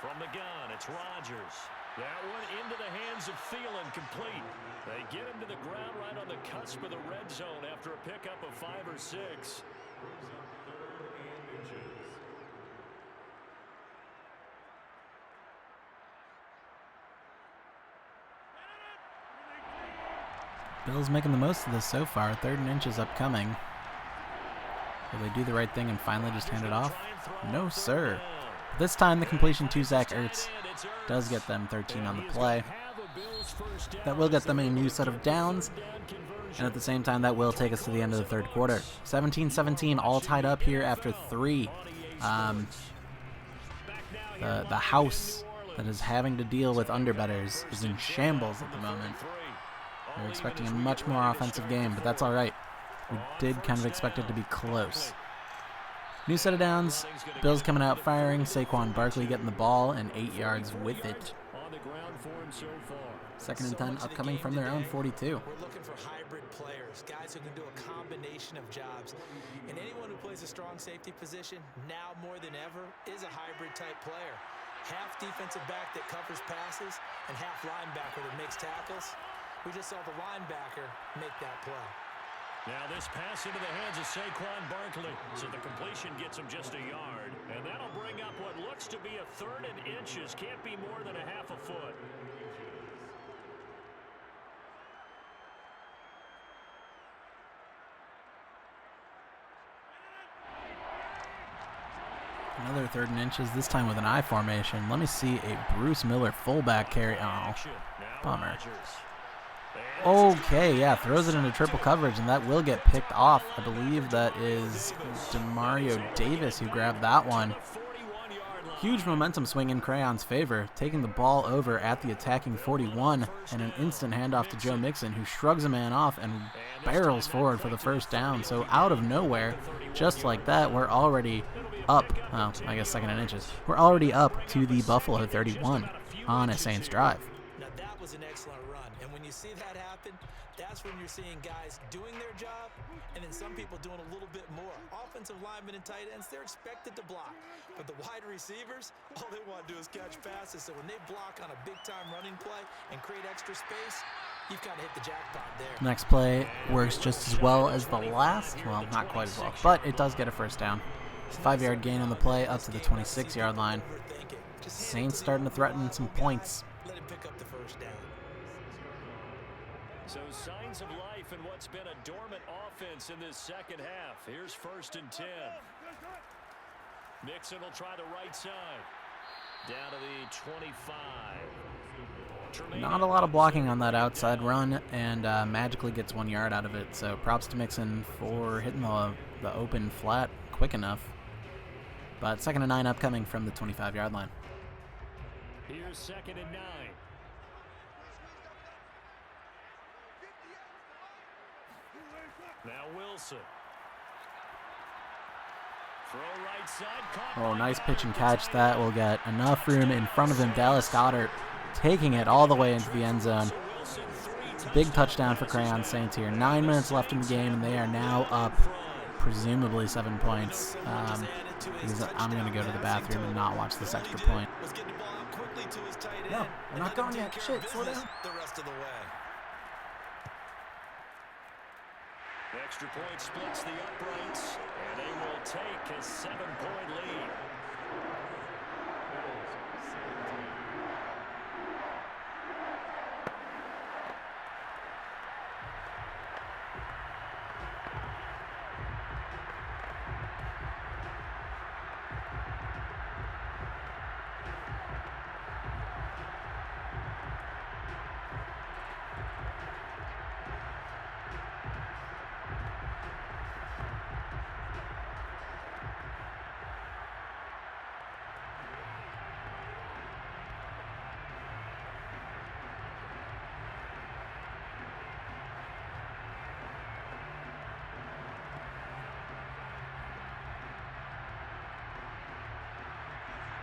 From the gun, it's Rodgers. That one into the hands of Thielen, complete. They get him to the ground right on the cusp of the red zone after a pickup of 5 or 6. 3rd and inches. Bills making the most of this so far. 3rd and inches upcoming. Will they do the right thing and finally just hand it off? No, sir. This time the completion to Zach Ertz does get them 13 on the play. That will get them a new set of downs, and at the same time that will take us to the end of the 3rd quarter. 17-17, all tied up here after 3. The house that is having to deal with underbetters is in shambles at the moment. We're expecting a much more offensive game, but that's all right. We did kind of expect it to be close. New set of downs. Bills coming out firing. Saquon Barkley getting the ball and 8 yards with it. 2nd and 10 upcoming from their own 42. We're looking for hybrid players, guys who can do a combination of jobs. And anyone who plays a strong safety position, now more than ever, is a hybrid type player. Half defensive back that covers passes and half linebacker that makes tackles. We just saw the linebacker make that play. Now this pass into the hands of Saquon Barkley. So the completion gets him just a yard. And that'll bring up what looks to be a 3rd and inches. Can't be more than a half a foot. Another 3rd and inches, this time with an I formation. Let me see a Bruce Miller fullback carry. Oh, bummer. Okay, yeah, throws it into triple coverage, and that will get picked off. I believe that is Demario Davis who grabbed that one. Huge momentum swing in Crayon's favor, taking the ball over at the attacking 41, and an instant handoff to Joe Mixon, who shrugs a man off and barrels forward for the 1st down. So out of nowhere, just like that, we're already up. Well, I guess 2nd and inches. We're already up to the Buffalo 31 on a Saints drive. Now that was an excellent run, and when you see that happen, That's when you're seeing guys doing their job and then some people doing a little bit more. Offensive linemen and tight ends, they're expected to block. But the wide receivers, all they want to do is catch passes. So when they block on a big-time running play and create extra space, you've kind of hit the jackpot there. Next play works just as well as the last. Well, not quite as well, but it does get a first down. 5-yard gain on the play up to the 26-yard line. Saints starting to threaten some points. Let him pick up the first down. So signs of life in what's been a dormant offense in this second half. Here's 1st and 10. Mixon will try the right side. Down to the 25. Not a lot of blocking on that outside run, and magically gets 1 yard out of it. So props to Mixon for hitting the open flat quick enough. But 2nd and 9 upcoming from the 25-yard line. Here's 2nd and 9. Now Wilson. Throw right side. Oh, nice pitch and catch. That will get enough room in front of him. Dallas Goedert taking it all the way into the end zone. Big touchdown for Crayon Saints here. 9 minutes left in the game, and they are now up presumably 7 points. Because I'm going to go to the bathroom and not watch this extra point. No, I'm not going yet. Shit, slow down. The rest of the way. Extra point splits the uprights, and they will take a 7-point lead.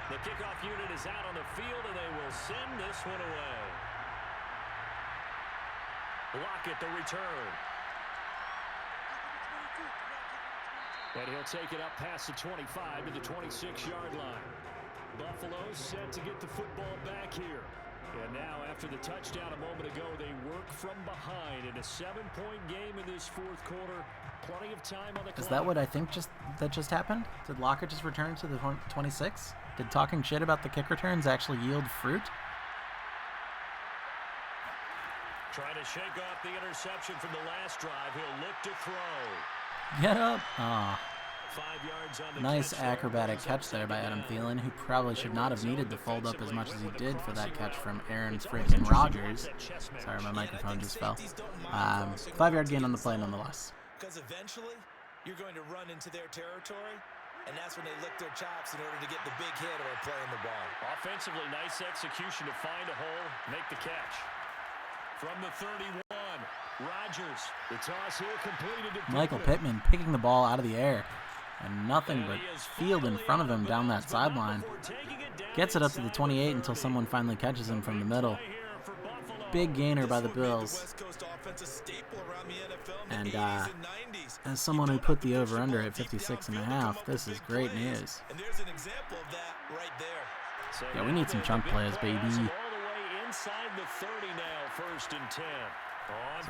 The kickoff unit is out on the field, and they will send this one away. Lockett the return. And he'll take it up past the 25 to the 26-yard line. Buffalo set to get the football back here. And now, after the touchdown a moment ago, they work from behind in a 7-point game in this 4th quarter. Plenty of time on the clock. Is that what I think just happened? Did Lockett just return to the 26? Did talking shit about the kick returns actually yield fruit? Trying to shake off the interception from the last drive. He'll look to throw. Get up. Aw. 5 yards on the Nice acrobatic catch there by Adam Thielen, who probably should not have needed to fold up as much as he did for that catch from Aaron freaking Rodgers. Sorry, my microphone just fell. 5-yard gain on the play nonetheless. Because eventually, you're going to run into their territory, and that's when they lick their chops in order to get the big hit or playing the ball. Offensively, nice execution to find a hole, make the catch. From the 31, Rodgers. The toss here completed. Michael Pittman picking the ball out of the air, and nothing but field in front of him down that sideline. Gets it up to the 28 until someone finally catches him from the middle. Big gainer by the Bills. And as someone who put the over-under at 56.5, this is great news. And there's an example of that right there. Yeah, we need some chunk plays, baby. All the way inside the 30 now, 1st and 10.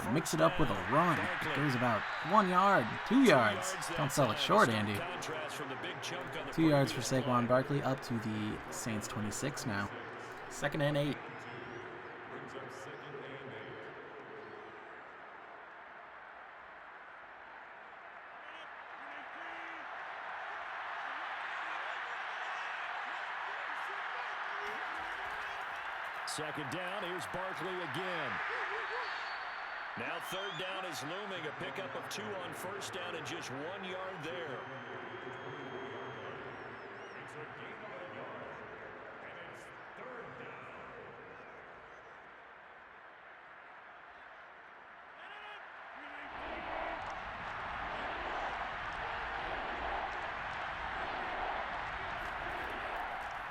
So mix it up with a run. It goes about 1 yard, 2 yards. Don't sell it short, Andy. 2 yards for Saquon Barkley, up to the Saints 26 now. 2nd and 8. Second down, here's Barkley again. Now 3rd down is looming, a pickup of 2 on 1st down and just 1 yard there. It's a gain of 1 yard, and it's 3rd down.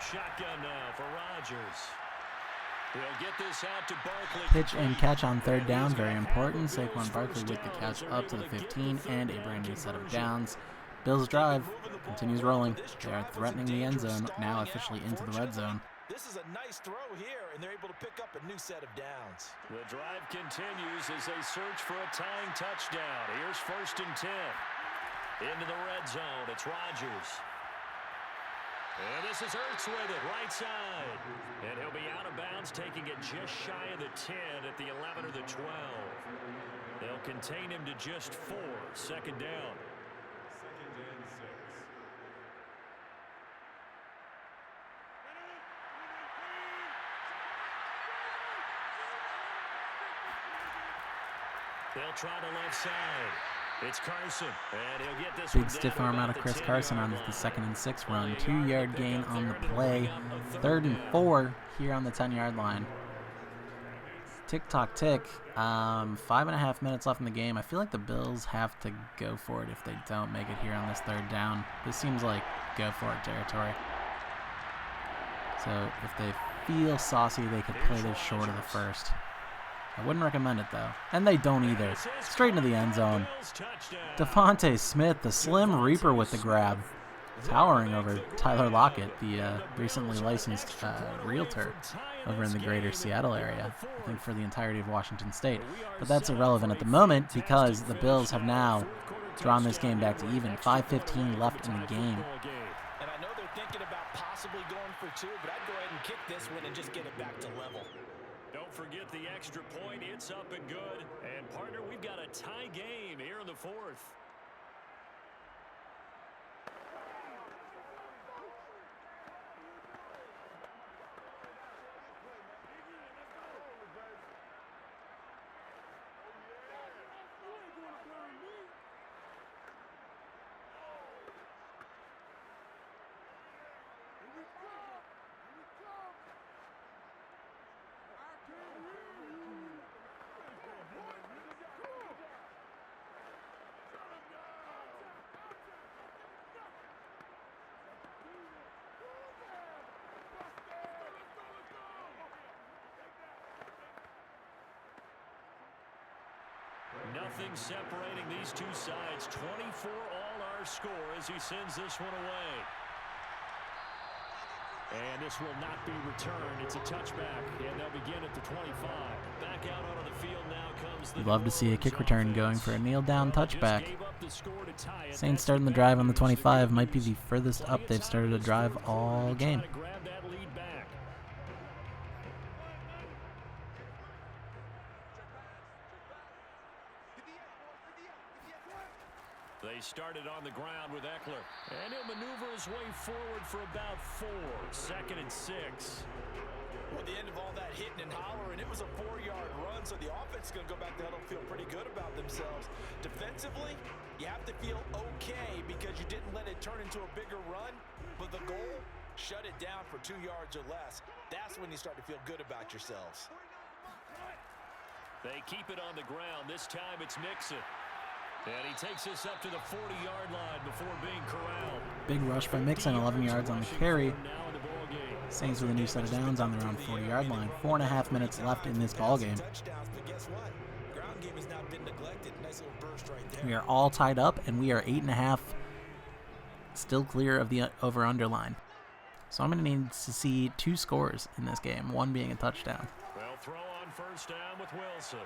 Shotgun now for Rodgers. He'll get this out to Barkley. Pitch and catch on third down, very important. Saquon Barkley with the catch up to the 15 and a brand new set of downs. Bills drive continues rolling. They are threatening the end zone, now officially into the red zone. This is a nice throw here, and they're able to pick up a new set of downs. The drive continues as they search for a tying touchdown. Here's 1st and 10. Into the red zone, it's Rodgers. And this is Ertz with it, right side. And he'll be out of bounds, taking it just shy of the 10 at the 11 or the 12. They'll contain him to just 4. 2nd down. 2nd and 6. They'll try the left side. It's Carson, and he'll get this big stiff arm out of Chris Carson on the 2nd and 6 run. 2-yard gain on the play. 3rd and 4 here on the 10-yard line. Tick-tock tick. 5.5 minutes left in the game. I feel like the Bills have to go for it if they don't make it here on this 3rd down. This seems like go for it territory. So if they feel saucy, they could play this short of the 1st. I wouldn't recommend it, though. And they don't either. Straight into the end zone. Devontae Smith, the Slim Reaper with the grab. Towering over Tyler Lockett, the recently licensed realtor over in the greater Seattle area, I think for the entirety of Washington State. But that's irrelevant at the moment because the Bills have now drawn this game back to even. 5:15 left in the game. And I know they're thinking about possibly going for 2, but I'd go ahead and kick this one and just get it back to level. Don't forget the extra point. It's up and good. And, partner, we've got a tie game here in the 4th. Nothing separating these two sides. 24 all our score as he sends this one away. And this will not be returned. It's a touchback, and they'll begin at the 25. Back out onto the field now comes the... We'd love to see a kick return going for a kneel-down touchback. Saints starting the drive on the 25 might be the furthest up they've started a drive all game. They started on the ground with Eckler, and he'll maneuver his way forward for about 4. 2nd and 6. Well, the end of all that hitting and hollering, it was a 4-yard run, so the offense is going to go back to huddle and feel pretty good about themselves. Defensively, you have to feel okay because you didn't let it turn into a bigger run, but the goal, shut it down for 2 yards or less. That's when you start to feel good about yourselves. They keep it on the ground. This time it's Mixon. And he takes this up to the 40-yard line before being corralled. Big rush by Mixon, 11 yards on the carry. Saints with a new set of downs on their own 40-yard line. 4.5 minutes left in this ballgame. We are all tied up, and we are 8.5 still clear of the over-under line. So I'm going to need to see 2 scores in this game, one being a touchdown. Well, throw on 1st down with Wilson.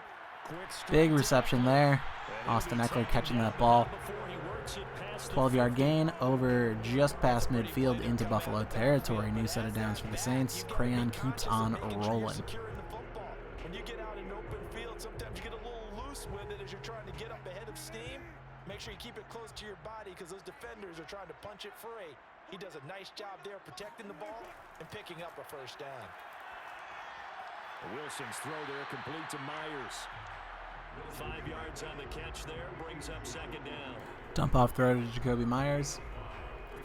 Big reception there. Austin Eckler catching that ball. 12-yard gain over just past midfield into Buffalo territory. New set of downs for the Saints. Crayon keeps on rolling. When you get out in open field, sometimes you get a little loose with it as you're trying to get up ahead of steam. Make sure you keep it close to your body because those defenders are trying to punch it free. He does a nice job there protecting the ball and picking up a 1st down. Wilson's throw there complete to Myers. 5 yards on the catch there, brings up 2nd down. Dump off throw to Jacoby Myers.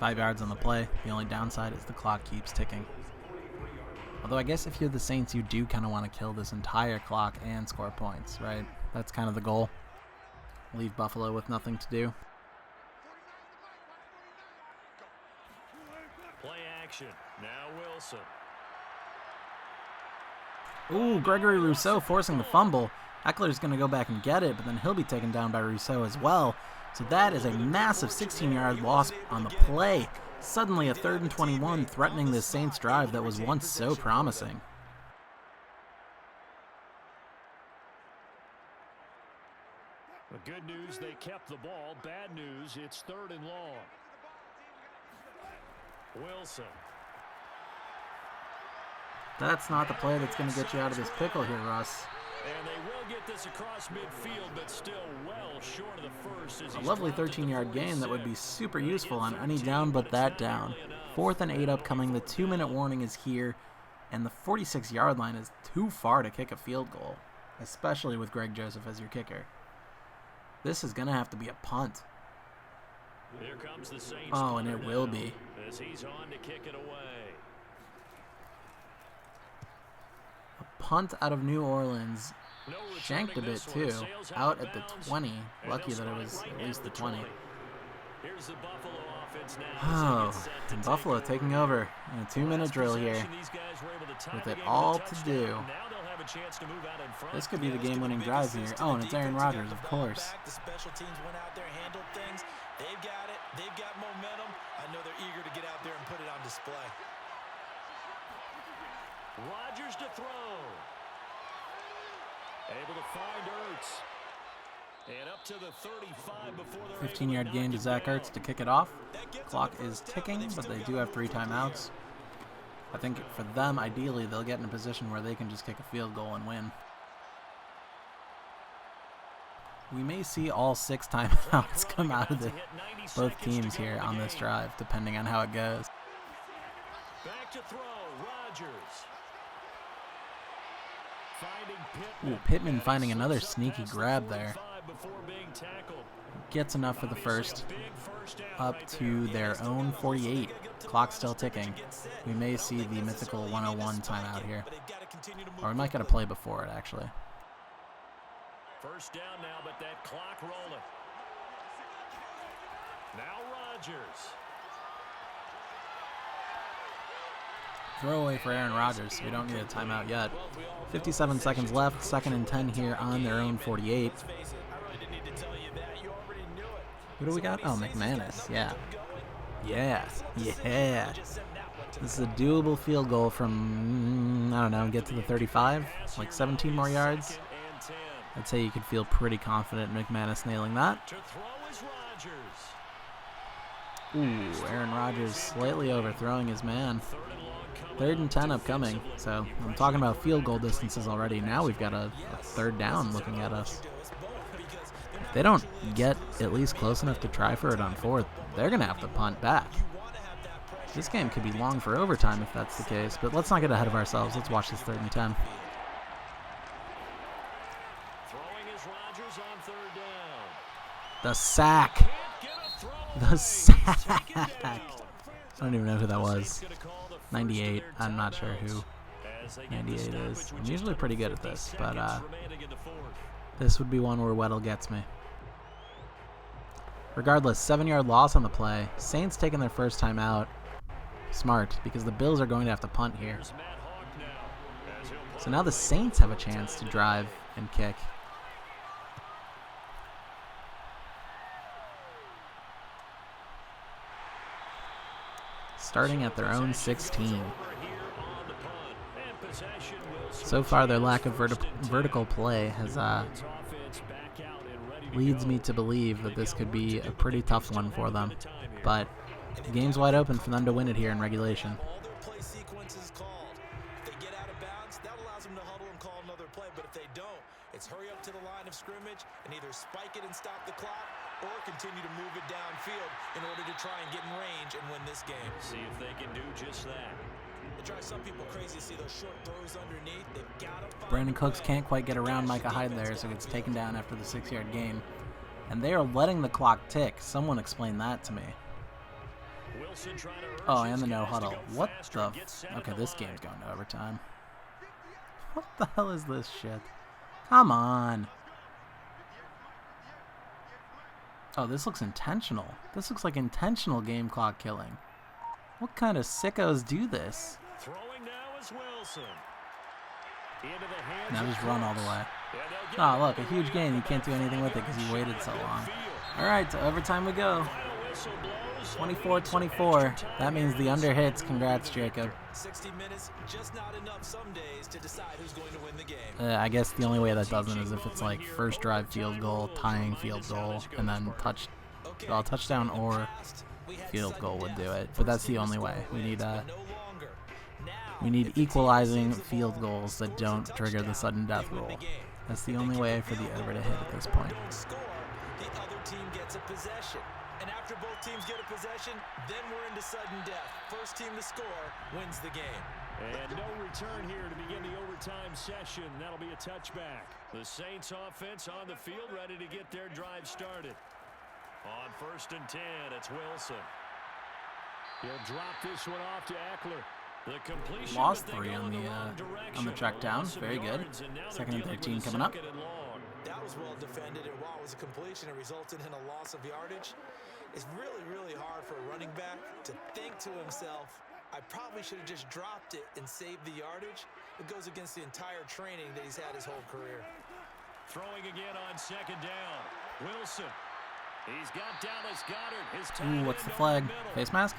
5 yards on the play. The only downside is the clock keeps ticking. Although I guess if you're the Saints, you do kind of want to kill this entire clock and score points, right? That's kind of the goal. Leave Buffalo with nothing to do. Play action. Now Wilson. Ooh, Gregory Rousseau forcing the fumble. Eckler's going to go back and get it, but then he'll be taken down by Rousseau as well. So that is a massive 16-yard loss on the play. Suddenly a 3rd and 21 threatening this Saints drive that was once so promising. The good news, they kept the ball. Bad news, it's 3rd and long. Wilson. That's not the play that's going to get you out of this pickle here, Russ. And they will get this across midfield, but still well short of the first. A lovely 13-yard gain that would be super useful on any down but that down. 4th and 8 upcoming. The 2-minute warning is here, and the 46-yard line is too far to kick a field goal, especially with Greg Joseph as your kicker. This is going to have to be a punt. Here comes the Saints. Oh, and it will be. As he's on to kick it away. A punt out of New Orleans. Shanked a bit too. Out at the 20. Lucky that it was at least the 20. Here's the Buffalo offense now. Oh, and Buffalo taking over in a 2-minute drill here. With it all to do. This could be the game-winning drive here. Oh, and it's Aaron Rodgers, of course. The special teams went out there, handled things. They've got it. They've got momentum. I know they're eager to get out there and put it on display. Rodgers to throw. Able to find Ertz. And up to the 35 before they're 15-yard gain to Zach Ertz to kick it off. Clock is ticking, but they do have 3 timeouts. I think for them, ideally, they'll get in a position where they can just kick a field goal and win. We may see all 6 timeouts come out of both teams here on this drive, depending on how it goes. Back to throw, Rodgers. Ooh, Pittman finding another sneaky grab there. Gets enough for the first. Up to their own 48. Clock still ticking. We may see the mythical 101 timeout here. Or we might get a play before it, actually. First down now, but that clock rolling. Now Rodgers. Throwaway for Aaron Rodgers. We don't need a timeout yet. 57 seconds left. 2nd and 10 here on their own 48. Who do we got? Oh, McManus. Yeah. Yeah. Yeah. This is a doable field goal from, I don't know, get to the 35. Like 17 more yards. I'd say you could feel pretty confident in McManus nailing that. Ooh, Aaron Rodgers slightly overthrowing his man. 3rd and 10 upcoming. So I'm talking about field goal distances already. Now we've got a 3rd down looking at us. If they don't get at least close enough to try for it on 4th, they're going to have to punt back. This game could be long for overtime if that's the case, but let's not get ahead of ourselves. Let's watch this 3rd and 10. The sack. The sack. I don't even know who that was. 98. I'm not sure who 98 is. I'm usually pretty good at this, but this would be one where Weddle gets me. Regardless, 7-yard loss on the play. Saints taking their first time out. Smart, because the Bills are going to have to punt here. So now the Saints have a chance to drive and kick. Starting at their own 16. So far, their lack of vertical play has leads me to believe that this could be a pretty tough one for them. But the game's wide open for them to win it here in regulation. It's hurry up to the line of scrimmage and either spike it and stop the clock or continue to move it downfield in order to try and get in range and win this game. See if they can do just that. It drives some people crazy to see those short throws underneath. They've got to find Brandon Cooks can't quite get around Micah Hyde there, so gets taken down after the 6-yard gain. And they are letting the clock tick. Someone explain that to me. Oh, and the no huddle. What the? Okay, this game's going to overtime. What the hell is this shit? Come on. Oh, this looks intentional. This looks like intentional game clock killing. What kind of sickos do this? Throwing now is Wilson. Now just run all the way. Oh, look, a huge gain. You can't do anything with it because he waited so long. All right, to overtime we go. 24-24. That means the under hits. Congrats, Jacob. 60 minutes, just not enough some days to decide who's going to win the game. I guess the only way that doesn't is if it's like first drive field goal, tying field goal, and then touchdown or field goal would do it. But that's the only way. We need equalizing field goals that don't trigger the sudden death rule. That's the only way for the over to hit at this point. The other team gets a possession. And after both teams get a possession, then we're into sudden death. First team to score wins the game. And no return here to begin the overtime session. That'll be a touchback. The Saints offense on the field ready to get their drive started. On 1st and 10, it's Wilson. He'll drop this one off to Eckler. The completion. Lost 3 on the check down. Very good. 2nd and 13 coming up. That was well defended, and while it was a completion, it resulted in a loss of yardage. It's really, really hard for a running back to think to himself, I probably should have just dropped it and saved the yardage. It goes against the entire training that he's had his whole career. Throwing again on 2nd down. Wilson. He's got Dallas Goedert. Ooh, what's the flag? Face mask?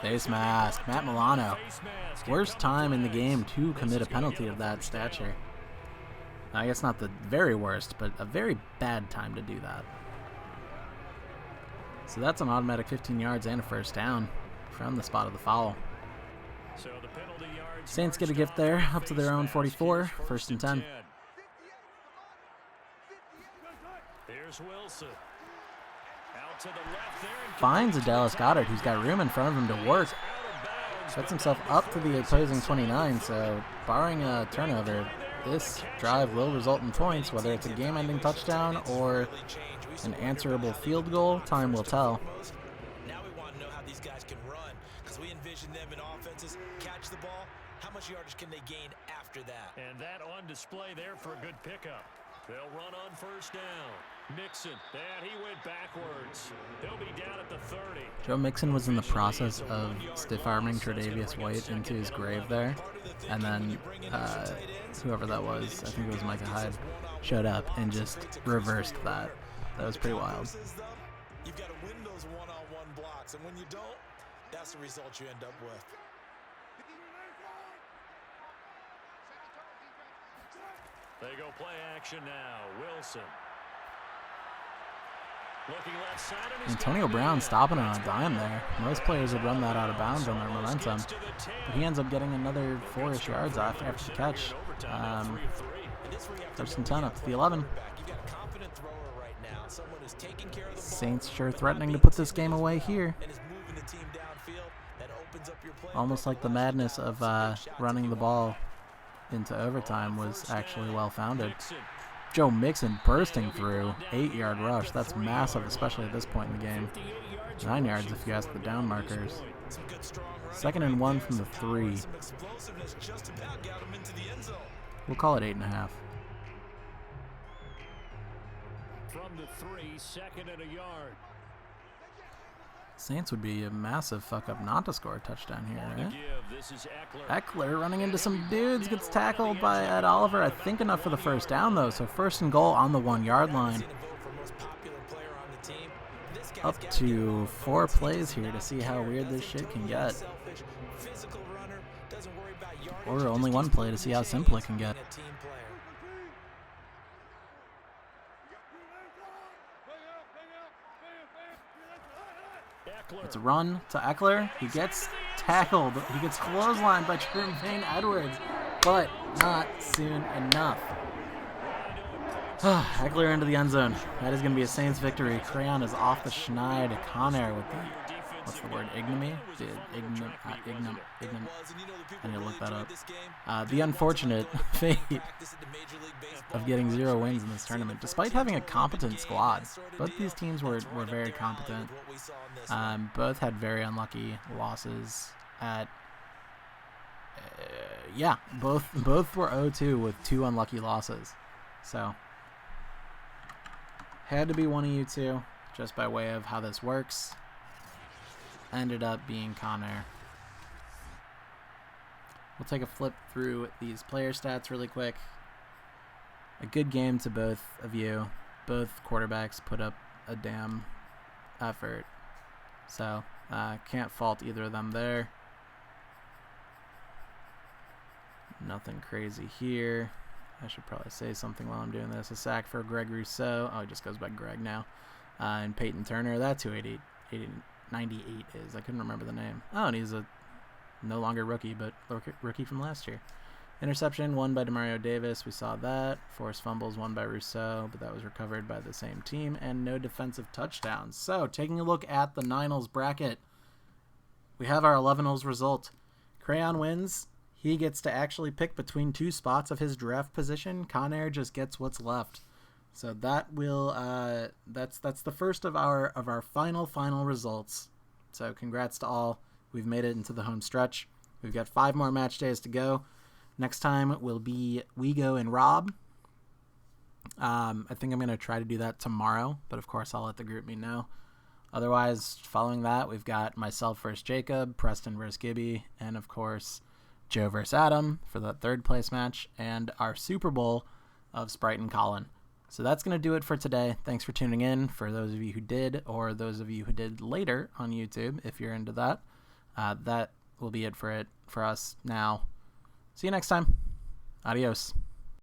Face mask. Matt Milano. Worst time in the game to commit a penalty of that stature. I guess not the very worst, but a very bad time to do that. So that's an automatic 15 yards and a 1st down from the spot of the foul. So the penalty yards Saints get a gift there, up to their own 44, 1st and 10. Here's Wilson. Out to the left there. Finds a Dallas Goedert who's got room in front of him to work. Sets himself up to the opposing 29, so barring a turnover, this drive will result in points, whether it's a game-ending touchdown or an answerable field goal. Time will tell. Now we want to know how these guys can run, because we envision them in offenses catch the ball. How much yardage can they gain after that? And that on display there for a good pickup. They'll run on 1st down. Mixon, and he went backwards. He'll be down at the 30. Joe Mixon was in the process of stiff-arming Tre'Davious White into his grave there, and then whoever that was, I think it was Micah Hyde, showed up and just reversed that. That was pretty wild. You've got to win those one-on-one blocks, and when you don't, that's the result you end up with. They go play action now. Wilson. Looking left side. Antonio Brown stopping on a dime there. Most players would run that out of bounds on their momentum. But he ends up getting another 4-ish yards after the catch. 1st and 10 up to the 11. Saints sure threatening to put this game away here. Almost like the madness of running the ball into overtime was actually well-founded. Joe Mixon bursting through, 8-yard rush. That's massive, especially at this point in the game. 9 yards if you ask the down markers. 2nd and 1 from the 3. We'll call it 8.5. From the 3, 2nd and a yard. Saints would be a massive fuck-up not to score a touchdown here, right? Eckler running into some dudes, gets tackled by Ed Oliver. I think enough for the 1st down, though, so 1st and goal on the 1-yard line. Up to 4 plays here to see how weird this shit can get. Or only 1 play to see how simple it can get. It's a run to Eckler. He gets tackled. He gets clotheslined by Tremaine Edwards, but not soon enough. Eckler into the end zone. That is going to be a Saints victory. Crayon is off the schneid. Conair with the, what's the word, ignominy? I need to look that up. The unfortunate fate of getting 0 wins in this tournament, despite having a competent squad. Both these teams were very competent. Both had very unlucky losses at... yeah, both were 0-2 with 2 unlucky losses. So, had to be one of you two, just by way of how this works. Ended up being Conair. we'll take a flip through these player stats really quick. A good game to both of you. Both quarterbacks put up a damn effort. So, can't fault either of them there. Nothing crazy here. I should probably say something while I'm doing this. A sack for Greg Rousseau. Oh, it just goes by Greg now. And Peyton Turner. That's who 98 is. I couldn't remember the name. Oh, and he's a no longer rookie, but rookie from last year. Interception, won by Demario Davis. We saw that. Forced fumbles, won by Rousseau, but that was recovered by the same team. And no defensive touchdowns. So, taking a look at the Niners bracket, we have our 11-holes result. Crayon wins. He gets to actually pick between two spots of his draft position. Conair just gets what's left. So that will that's the first of our final results. So congrats to all. We've made it into the home stretch. We've got 5 more match days to go. Next time will be Wego and Rob. I think I'm going to try to do that tomorrow, but of course I'll let the group me know. Otherwise, following that, we've got myself versus Jacob, Preston versus Gibby, and of course Joe versus Adam for the 3rd place match, and our Super Bowl of Sprite and Colin. So that's going to do it for today. Thanks for tuning in, for those of you who did, or those of you who did later on YouTube, if you're into that. That will be it for us now. See you next time. Adios.